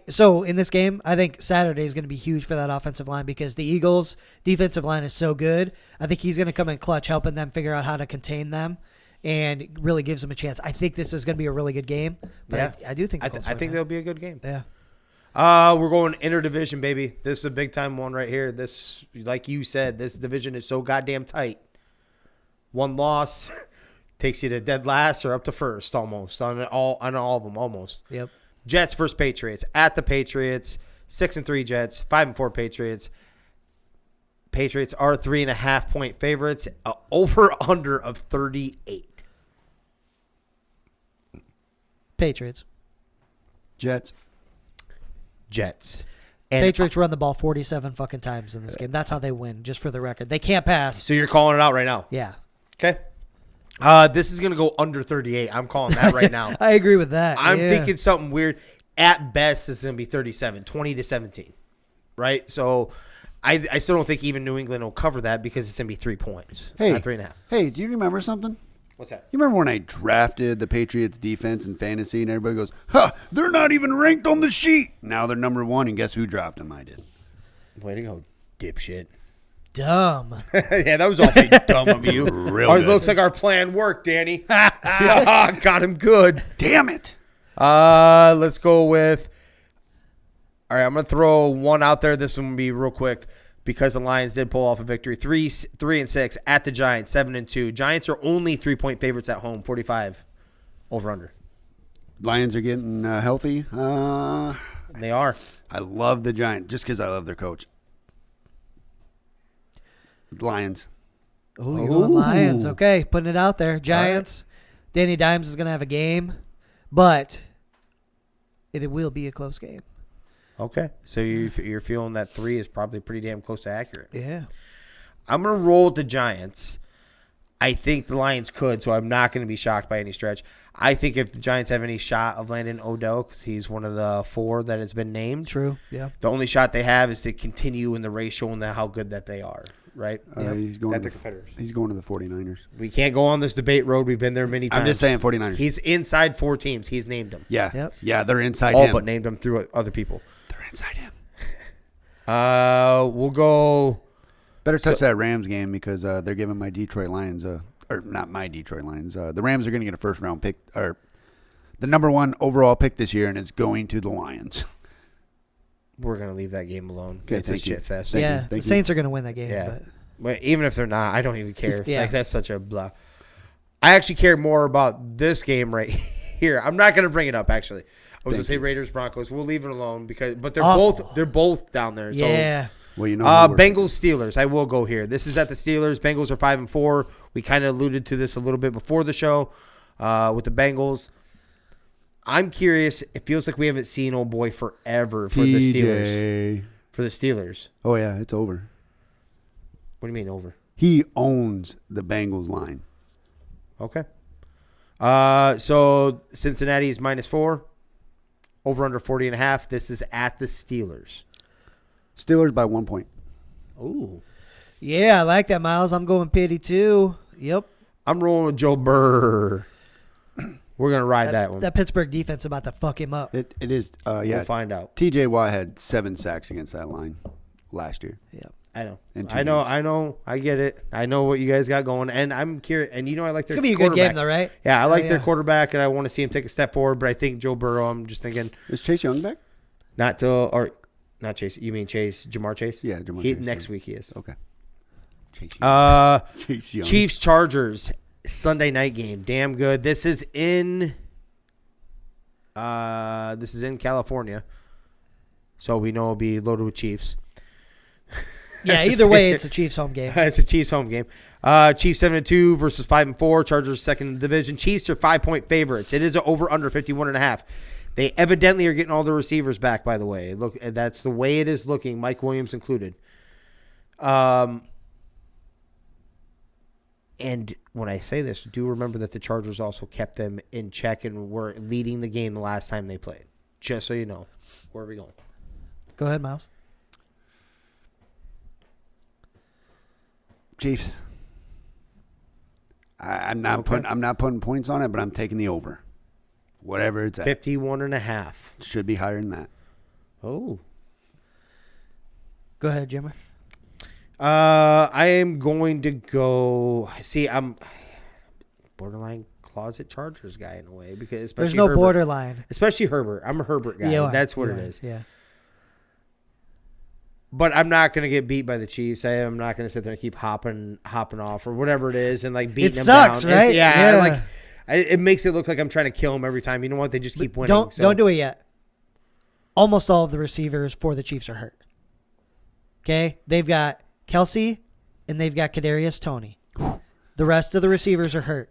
So in this game, I think Saturday is going to be huge for that offensive line because the Eagles' defensive line is so good. I think he's going to come in clutch, helping them figure out how to contain them, and really gives them a chance. I think this is going to be a really good game. But I do think the Colts I think that'll be a good game. Yeah. We're going interdivision, baby. This is a big time one right here. This, like you said, this division is so goddamn tight. One loss takes you to dead last or up to first almost on all of them almost. Yep. Jets versus Patriots. At the Patriots, 6-3 Jets, 5-4 Patriots. Patriots are 3.5 point favorites. Over under of 38. Patriots. Jets. And Patriots run the ball 47 fucking times in this game. That's how they win, just for the record. They can't pass. So you're calling it out right now? Yeah. Okay. This is going to go under 38. I'm calling that right now. I agree with that. I'm thinking something weird. At best, it's going to be 37, 20-17. Right? So I still don't think even New England will cover that because it's going to be 3 points, not 3.5. Hey, do you remember something? What's that? You remember when I drafted the Patriots defense in fantasy and everybody goes, they're not even ranked on the sheet. Now they're number 1, and guess who dropped them? I did. Way to go, dipshit. Dumb. Yeah, that was awfully dumb of you. Good. Looks like our plan worked, Danny. Got him good. Damn it. Let's go with. All right, I'm gonna throw one out there. This one will be real quick because the Lions did pull off a victory. 3-6 at the Giants, 7-2. Giants are only 3-point favorites at home. 45 over under. Lions are getting healthy. They are. I love the Giants just because I love their coach. Lions. Oh, you're going Lions. Okay, putting it out there. Giants. Right. Danny Dimes is going to have a game, but it will be a close game. Okay, so you're feeling that 3 is probably pretty damn close to accurate. Yeah. I'm going to roll with the Giants. I think the Lions could, so I'm not going to be shocked by any stretch. I think if the Giants have any shot of landing Odell, because he's one of the 4 that has been named. True, yeah. The only shot they have is to continue in the race showing how good that they are, right? He's going to the competitors. He's going to the 49ers. We can't go on this debate road. We've been there many times. I'm just saying 49ers. He's inside 4 teams. He's named them. Yeah. Yep. Yeah, they're inside All him. but named them through other people. They're inside him. We'll go. Better touch that Rams game because they're giving my Detroit Lions or not my Detroit Lions. The Rams are going to get a first round pick or the number 1 overall pick this year, and it's going to the Lions. We're going to leave that game alone. Okay, it's a shit fest. The Saints are going to win that game. Yeah. But even if they're not, I don't even care. Yeah. Like, that's such a blah. I actually care more about this game right here. I'm not going to bring it up, actually. I was going to say Raiders Broncos. We'll leave it alone but they're both down there. Yeah. So, well, you know, Bengals Steelers. I will go here. This is at the Steelers. Bengals are 5-4. We kind of alluded to this a little bit before the show with the Bengals. I'm curious. It feels like we haven't seen old boy forever for the Steelers. For the Steelers. Oh yeah, it's over. What do you mean over? He owns the Bengals line. Okay. So Cincinnati is -4. Over under 40.5. This is at the Steelers. Steelers by 1 point. Ooh. Yeah, I like that, Miles. I'm going pity too. Yep. I'm rolling with Joe Burr. We're going to ride that one. That Pittsburgh defense is about to fuck him up. It is. Yeah. We'll find out. TJ Watt had 7 sacks against that line last year. Yeah. I know. In 2 I know. I get it. I know what you guys got going. And I'm curious. And I like their It's going to be a good game, though, right? Yeah, I like their quarterback, and I want to see him take a step forward. But I think Joe Burrow, I'm just thinking. Is Chase Young back? Not Chase. You mean Chase? Jamar Chase? Yeah, Jamar Chase. Next week he is. Okay. Chase Young. Chiefs Chargers Sunday night game. Damn good. This is in California, so we know it'll be loaded with Chiefs. Yeah, either way, it's a Chiefs home game. It's a Chiefs home game. Chiefs 7-2 versus 5-4. Chargers second in the division. Chiefs are 5-point favorites. It is over under 51.5. They evidently are getting all the receivers back. By the way, look, that's the way it is looking. Mike Williams included. And when I say this, do remember that the Chargers also kept them in check and were leading the game the last time they played. Just so you know. Where are we going? Go ahead, Miles. Chiefs. I'm not putting points on it, but I'm taking the over. Whatever it's at. 51.5. Should be higher than that. Oh. Go ahead, Jimmy. I am going to go. See, I'm borderline closet Chargers guy in a way because especially there's no Herbert, borderline. Especially Herbert. I'm a Herbert guy. Yeah, that's what it is. Yeah. But I'm not going to get beat by the Chiefs. I'm not going to sit there and keep hopping off or whatever it is and like beating them sucks, down. right? Yeah. It makes it look like I'm trying to kill them every time. You know what? They just keep winning. Don't do it yet. Almost all of the receivers for the Chiefs are hurt. Okay, they've got Kelsey and they've got Kadarius Toney. The rest of the receivers are hurt.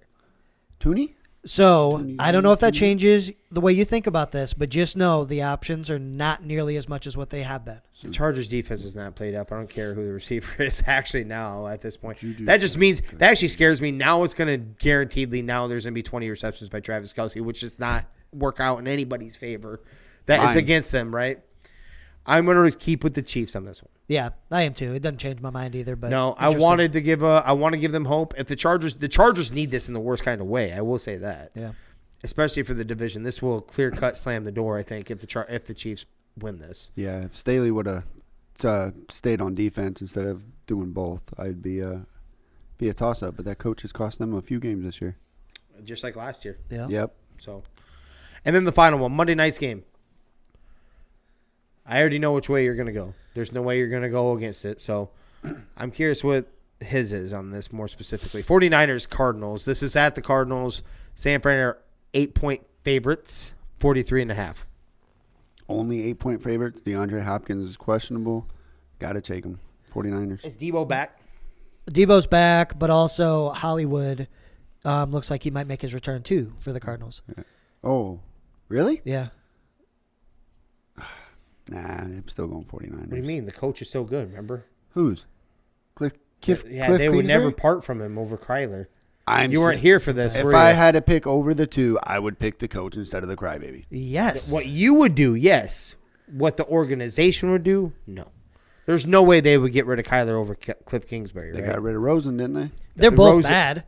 Tooney? So I don't know if that changes the way you think about this, but just know the options are not nearly as much as what they have been. The Chargers defense is not played up. I don't care who the receiver is actually now at this point. That just means that actually scares me. Now it's going to guaranteedly now there's going to be 20 receptions by Travis Kelsey, which does not work out in anybody's favor. That is against them, right? I'm going to keep with the Chiefs on this one. Yeah, I am too. It doesn't change my mind either. But no, I want to give them hope. If the Chargers need this in the worst kind of way, I will say that. Yeah, especially for the division, this will clear cut slam the door. I think if the Chiefs win this. Yeah, if Staley would have stayed on defense instead of doing both, I'd be a toss up. But that coach has cost them a few games this year, just like last year. Yeah. Yep. So, and then the final one, Monday night's game. I already know which way you're going to go. There's no way you're going to go against it. So I'm curious what his is on this more specifically. 49ers, Cardinals. This is at the Cardinals. San Fran are 8-point favorites, 43.5. Only 8-point favorites. DeAndre Hopkins is questionable. Got to take him. 49ers. Is Debo back? Debo's back, but also Hollywood looks like he might make his return too for the Cardinals. Oh, really? Yeah. Nah, I'm still going 49ers. What do you mean? The coach is so good, remember? Who's? Cliff They would Kingsbury? never part from him over Kyler. You weren't here for this. If I had to pick over the two, I would pick the coach instead of the crybaby. Yes. What you would do, yes. What the organization would do, no. There's no way they would get rid of Kyler over Cliff Kingsbury, They right? got rid of Rosen, didn't they? They're both Rosen- bad.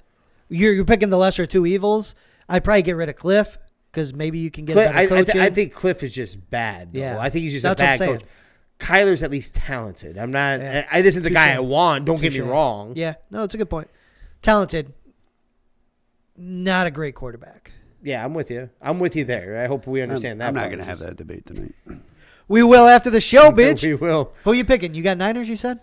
You're picking the lesser two evils. I'd probably get rid of Cliff because maybe you can get better coaching. I think Cliff is just bad, though. Yeah. I think he's just That's a what bad I'm coach. saying. Kyler's at least talented. I'm not. Yeah. I isn't the guy Touche. I want. Don't get me Touche. wrong. Yeah. No, it's a good point. Talented. Not a great quarterback. Yeah, I'm with you. I'm with you there. I hope we understand that. I'm not part. going to have that debate tonight. We will after the show, bitch. We will. Who you picking? You got Niners, you said?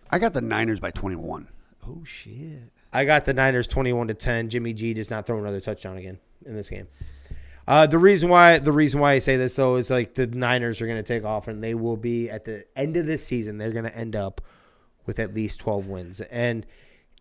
I got the Niners by 21. Oh, shit. I got the Niners 21-10. Jimmy G does not throw another touchdown again in this game. The reason why I say this though is like the Niners are going to take off and they will be at the end of this season. They're going to end up with at least 12 wins, and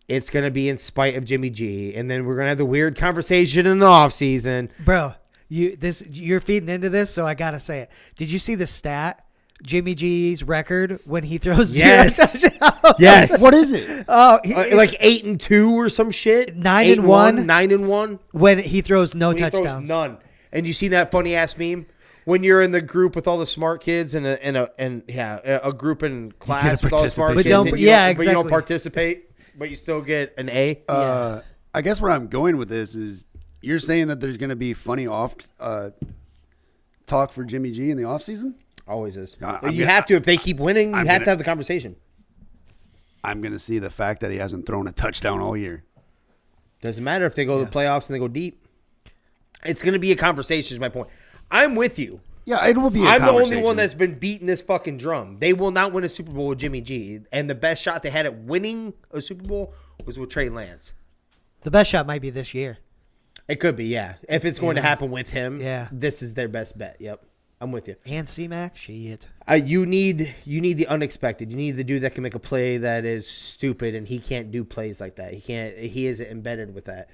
it's going to be in spite of Jimmy G. And then we're going to have the weird conversation in the offseason. Bro, you're feeding into this, so I got to say it. Did you see the stat? Jimmy G's record when he throws zero touchdowns. Yes. What is it? Oh, Like 8-2 or some shit. 9-1. 9-1. when he throws no When he touchdowns. throws none. And you see that funny ass meme when you're in the group with all the smart kids and a group in class with all the smart participate. kids. But and you exactly. don't participate, but you still get an A. I guess where I'm going with this is you're saying that there's going to be funny talk for Jimmy G in the offseason? Always is. I'm Have to. If they keep winning, you I'm have gonna- to have the conversation. I'm going to see the fact that he hasn't thrown a touchdown all year. Doesn't matter if they go to the playoffs and they go deep. It's going to be a conversation is my point. I'm with you. Yeah, it will be. I'm the only one that's been beating this fucking drum. They will not win a Super Bowl with Jimmy G. And the best shot they had at winning a Super Bowl was with Trey Lance. The best shot might be this year. It could be, yeah. If it's going to happen with him, this is their best bet. Yep, I'm with you. And C-Mac, shit. You need the unexpected. You need the dude that can make a play that is stupid, and he can't do plays like that. He isn't embedded with that.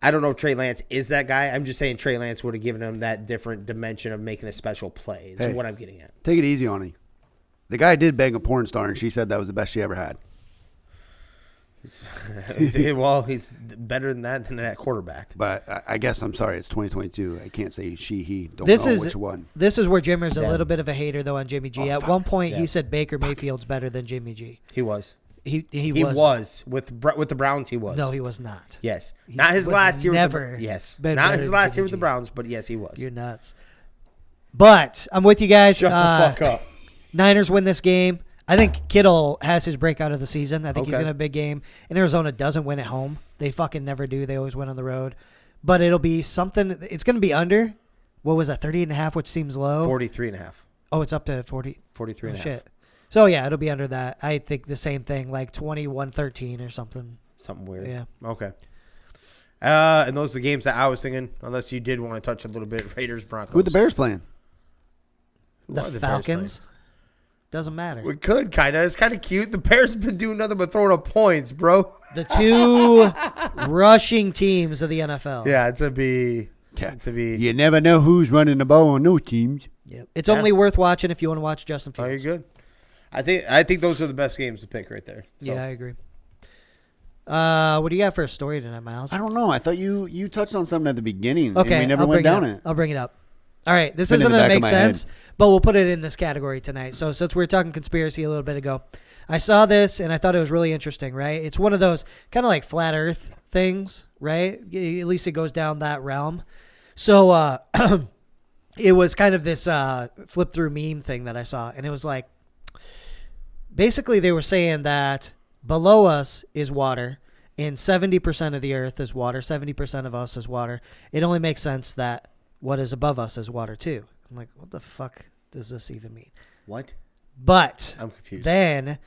I don't know if Trey Lance is that guy. I'm just saying Trey Lance would have given him that different dimension of making a special play. Is what I'm getting at. Take it easy on him. The guy did bang a porn star, and she said that was the best she ever had. Well, he's better than that quarterback. But I guess I'm sorry. It's 2022. I can't say she, he. Don't know which one. This is where Jimmer's a little bit of a hater, though, on Jimmy G. At one point, he said Baker Mayfield's better than Jimmy G. He was. He was. With the Browns, he was. No, he was not. Yes. Not his last year. Never. Not his last year with the Browns, but yes, he was. You're nuts. But I'm with you guys. Shut the fuck up. Niners win this game. I think Kittle has his breakout of the season. I think he's in a big game. And Arizona doesn't win at home. They fucking never do. They always win on the road. But it'll be something. It's going to be under. What was that? 30.5, which seems low. 43.5. Oh, it's up to 40. 43.5. Shit. So, yeah, it'll be under that. I think the same thing, like 21-13 or something. Something weird. Yeah. Okay. And those are the games that I was thinking, unless you did want to touch a little bit. Raiders, Broncos. Who the Bears playing? The Falcons? Doesn't matter. We could, kind of. It's kind of cute. The Bears have been doing nothing but throwing up points, bro. The two rushing teams of the NFL. Yeah, it's a be. Yeah. It's a be. You never know who's running the ball on those teams. Yep. It's only worth watching if you want to watch Justin Oh, Fields. you're good. I think those are the best games to pick right there. So. Yeah, I agree. What do you got for a story tonight, Miles? I don't know. I thought you touched on something at the beginning. Okay, and we never I'll went bring down it. it. I'll bring it up. All right, this Been in isn't the going to back make of my sense, but we'll put it in this category tonight. So since we were talking conspiracy a little bit ago, I saw this and I thought it was really interesting, right? It's one of those kind of like flat earth things, right? At least it goes down that realm. So it was kind of this flip through meme thing that I saw, and it was like, basically they were saying that below us is water, and 70% of the earth is water, 70% of us is water. It only makes sense that what is above us is water too. I'm like, what the fuck does this even mean? What? But I'm confused. then,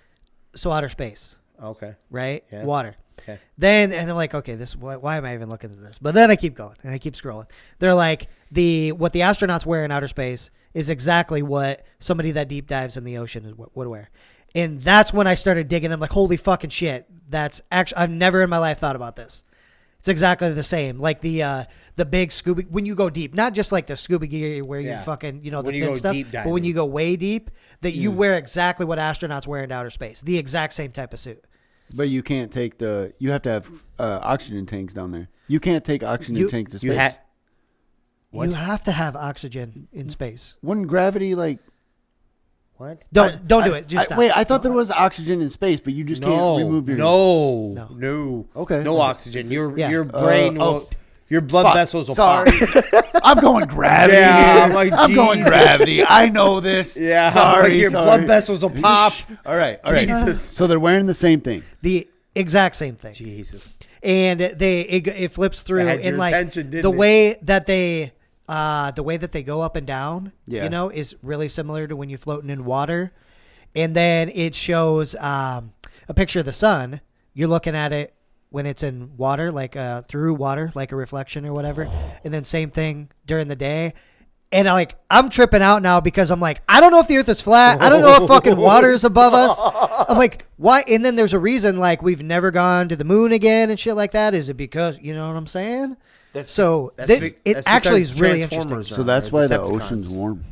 so outer space, Okay. right? Yeah. Water. Okay. Then, and I'm like, okay, this. Why am I even looking at this? But then I keep going and I keep scrolling. They're like, what the astronauts wear in outer space is exactly what somebody that deep dives in the ocean would wear. And that's when I started digging. I'm like, holy fucking shit. That's actually, I've never in my life thought about this. It's exactly the same. Like the big scuba, when you go deep, not just like the scuba gear where you fucking, the when you thin go stuff, deep but when diving. you go way deep, that you wear exactly what astronauts wear in outer space. The exact same type of suit. But you can't take you have to have oxygen tanks down there. You can't take oxygen tanks to space. You have to have oxygen in space. Wouldn't gravity like... What? Don't do it. Just stop. Wait, I thought there was oxygen in space, but you just can't remove your... No. Okay. No oxygen. Your Yeah. brain will... Your blood vessels will Sorry. pop. I'm going gravity. Yeah, I'm like, I'm going Jesus. gravity. I know this. Yeah. Sorry. Like your blood vessels will pop. All right. Jesus. So they're wearing the same thing. The exact same thing. Jesus. And it flips through, It had and your like attention, didn't the it? way that they go up and down, Yeah. is really similar to when you're floating in water. And then it shows a picture of the sun. You're looking at it when it's in water, like through water, like a reflection or whatever. And then same thing during the day. And I'm tripping out now because I'm like, I don't know if the earth is flat. I don't know if fucking water is above us. I'm like, why? And then there's a reason, like, we've never gone to the moon again and shit like that. Is it because, you know what I'm saying? It actually is really interesting. So that's why the ocean's warm.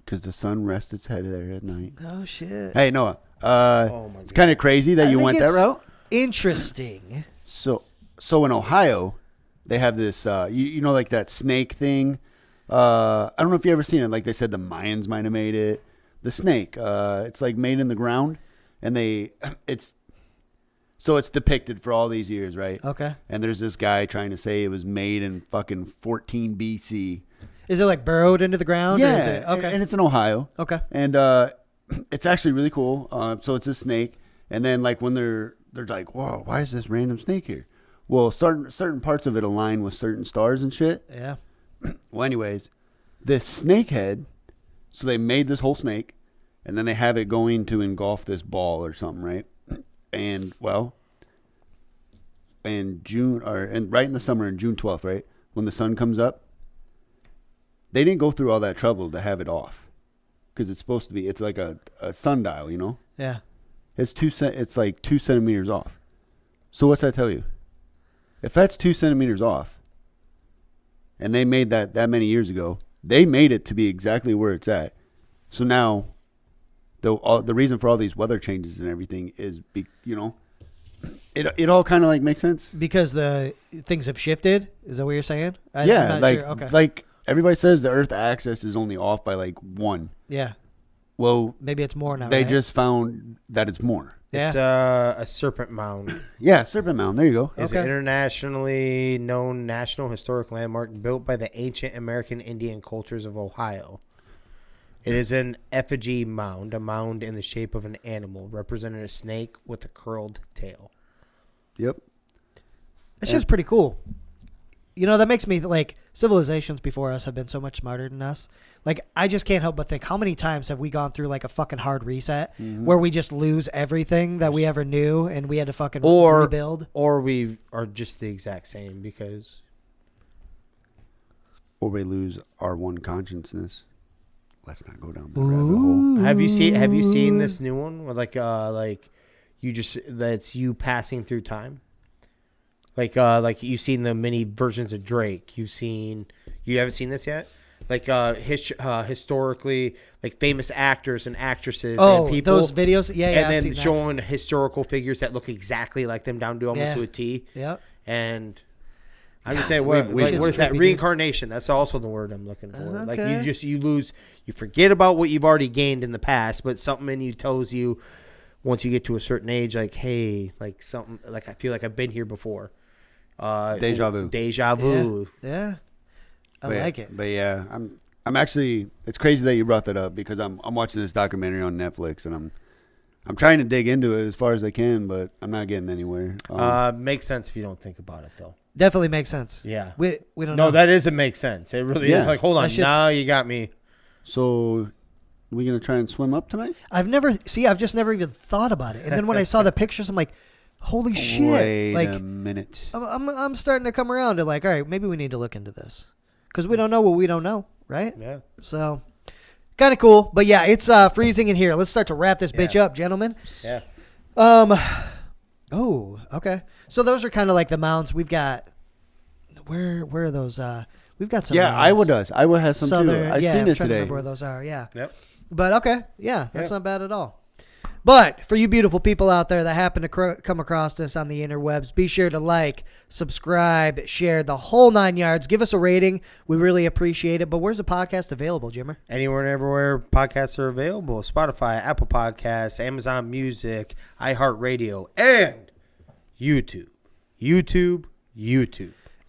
Because the sun rests its head there at night. Oh, shit. Hey, Noah. It's kind of crazy that you went that route. Interesting. So in Ohio, they have this, you know, like that snake thing. I don't know if you ever seen it. Like they said, the Mayans might have made it. The snake. It's like made in the ground, and it's depicted for all these years, right? Okay. And there's this guy trying to say it was made in fucking 14 BC. Is it like burrowed into the ground? Yeah. Or is it? Okay. And it's in Ohio. Okay. And it's actually really cool. So it's a snake, and then like when they're like, whoa, why is this random snake here? Well, certain parts of it align with certain stars and shit. Yeah. Well, anyways, this snake head. So they made this whole snake, and then they have it going to engulf this ball or something, right? And well, in June and right in the summer, in June 12th, right when the sun comes up, they didn't go through all that trouble to have it off, because it's supposed to be. It's like a sundial, you know. Yeah. It's like 2 centimeters off. So what's that tell you? If that's 2 centimeters off, and they made that many years ago, they made it to be exactly where it's at. So now, the reason for all these weather changes and everything is, it all kind of like makes sense. Because the things have shifted. Is that what you're saying? I'm Yeah, not like sure. Okay. like everybody says, the Earth axis is only off by like 1. Yeah. Well, Maybe it's more now. they right? just found that it's more. Yeah. It's a serpent mound. Yeah, Serpent Mound. There you go. It's Okay. an internationally known national historic landmark built by the ancient American Indian cultures of Ohio. It is an effigy mound, a mound in the shape of an animal, representing a snake with a curled tail. Yep. It's just pretty cool. That makes me like civilizations before us have been so much smarter than us. Like, I just can't help but think, how many times have we gone through like a fucking hard reset where we just lose everything that we ever knew and we had to fucking rebuild? Or we are just the exact same because... Or we lose our one consciousness. Let's not go down that rabbit hole. Have you seen this new one where that's you passing through time? Like you've seen the mini versions of Drake. You haven't seen this yet? Like historically, like famous actors and actresses and people. Those videos? Yeah, and I've then seen that. showing historical figures that look exactly like them down to almost to a T. Yep. And I'm just saying, what is that? trippy, Reincarnation. That's also the word I'm looking for. Like Okay. you forget about what you've already gained in the past, but something in you tells you once you get to a certain age, like, hey, like something, like I feel like I've been here before. Deja vu. Deja vu. Yeah. I like it. But yeah, I'm actually. It's crazy that you brought that up, because I'm watching this documentary on Netflix, and I'm trying to dig into it as far as I can, but I'm not getting anywhere. Makes sense if you don't think about it, though. Definitely makes sense. Yeah. We don't know. No, that doesn't make sense. It really is. Yeah. Like, hold on. That shit's- Now you got me. So, are we gonna try and swim up tonight? I've just never even thought about it. And then when I saw the pictures, I'm like, holy shit. Wait like, a minute. I'm starting to come around to like, all right, maybe we need to look into this. Because we don't know what we don't know, right? Yeah. So, kind of cool. But yeah, it's freezing in here. Let's start to wrap this bitch up, gentlemen. Yeah. Oh, okay. So those are kind of like the mounds. We've got, where are those? We've got some. Yeah, mounds. Iowa does. Iowa has some Southern, too. I yeah, seen I'm it trying to today. remember where those are. Yeah. Yep. But okay, yeah, that's not bad at all. But for you beautiful people out there that happen to come across this on the interwebs, be sure to like, subscribe, share the whole 9 yards. Give us a rating. We really appreciate it. But where's the podcast available, Jimmer? Anywhere and everywhere podcasts are available. Spotify, Apple Podcasts, Amazon Music, iHeartRadio, and YouTube.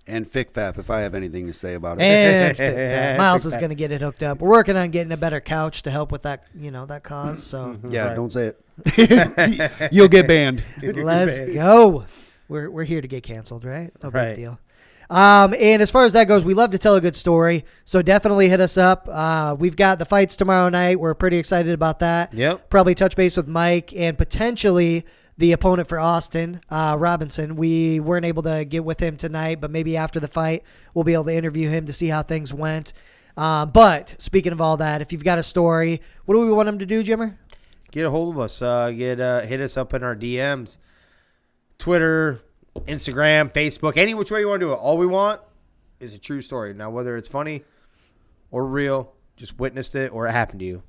And FICFAP, if I have anything to say about it. And FitFat. Miles is going to get it hooked up. We're working on getting a better couch to help with that, that cause. So Yeah, Right. don't say it. You'll get banned. let's go. We're here to get canceled, right? No big Right. deal. And as far as that goes, we love to tell a good story. So definitely hit us up. We've got the fights tomorrow night. We're pretty excited about that. Yep. Probably touch base with Mike and potentially the opponent for Austin, Robinson. We weren't able to get with him tonight, but maybe after the fight, we'll be able to interview him to see how things went. But speaking of all that, if you've got a story, what do we want him to do, Jimmer? Get a hold of us. Hit us up in our DMs. Twitter, Instagram, Facebook, any which way you want to do it. All we want is a true story. Now, whether it's funny or real, just witnessed it or it happened to you,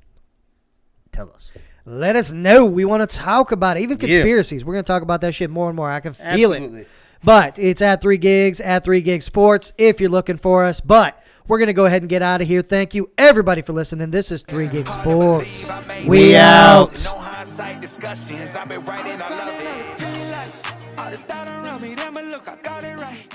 tell us. Let us know. We want to talk about it. Even conspiracies. We're going to talk about that shit more and more. I can feel it. But it's at 3 Gigs, at 3 Gigs Sports, if you're looking for us. But we're going to go ahead and get out of here. Thank you, everybody, for listening. This is 3 Gigs Sports. We out. No hindsight discussions. I've been writing, I love it. All this doubt around me, damn it, look, I got it right.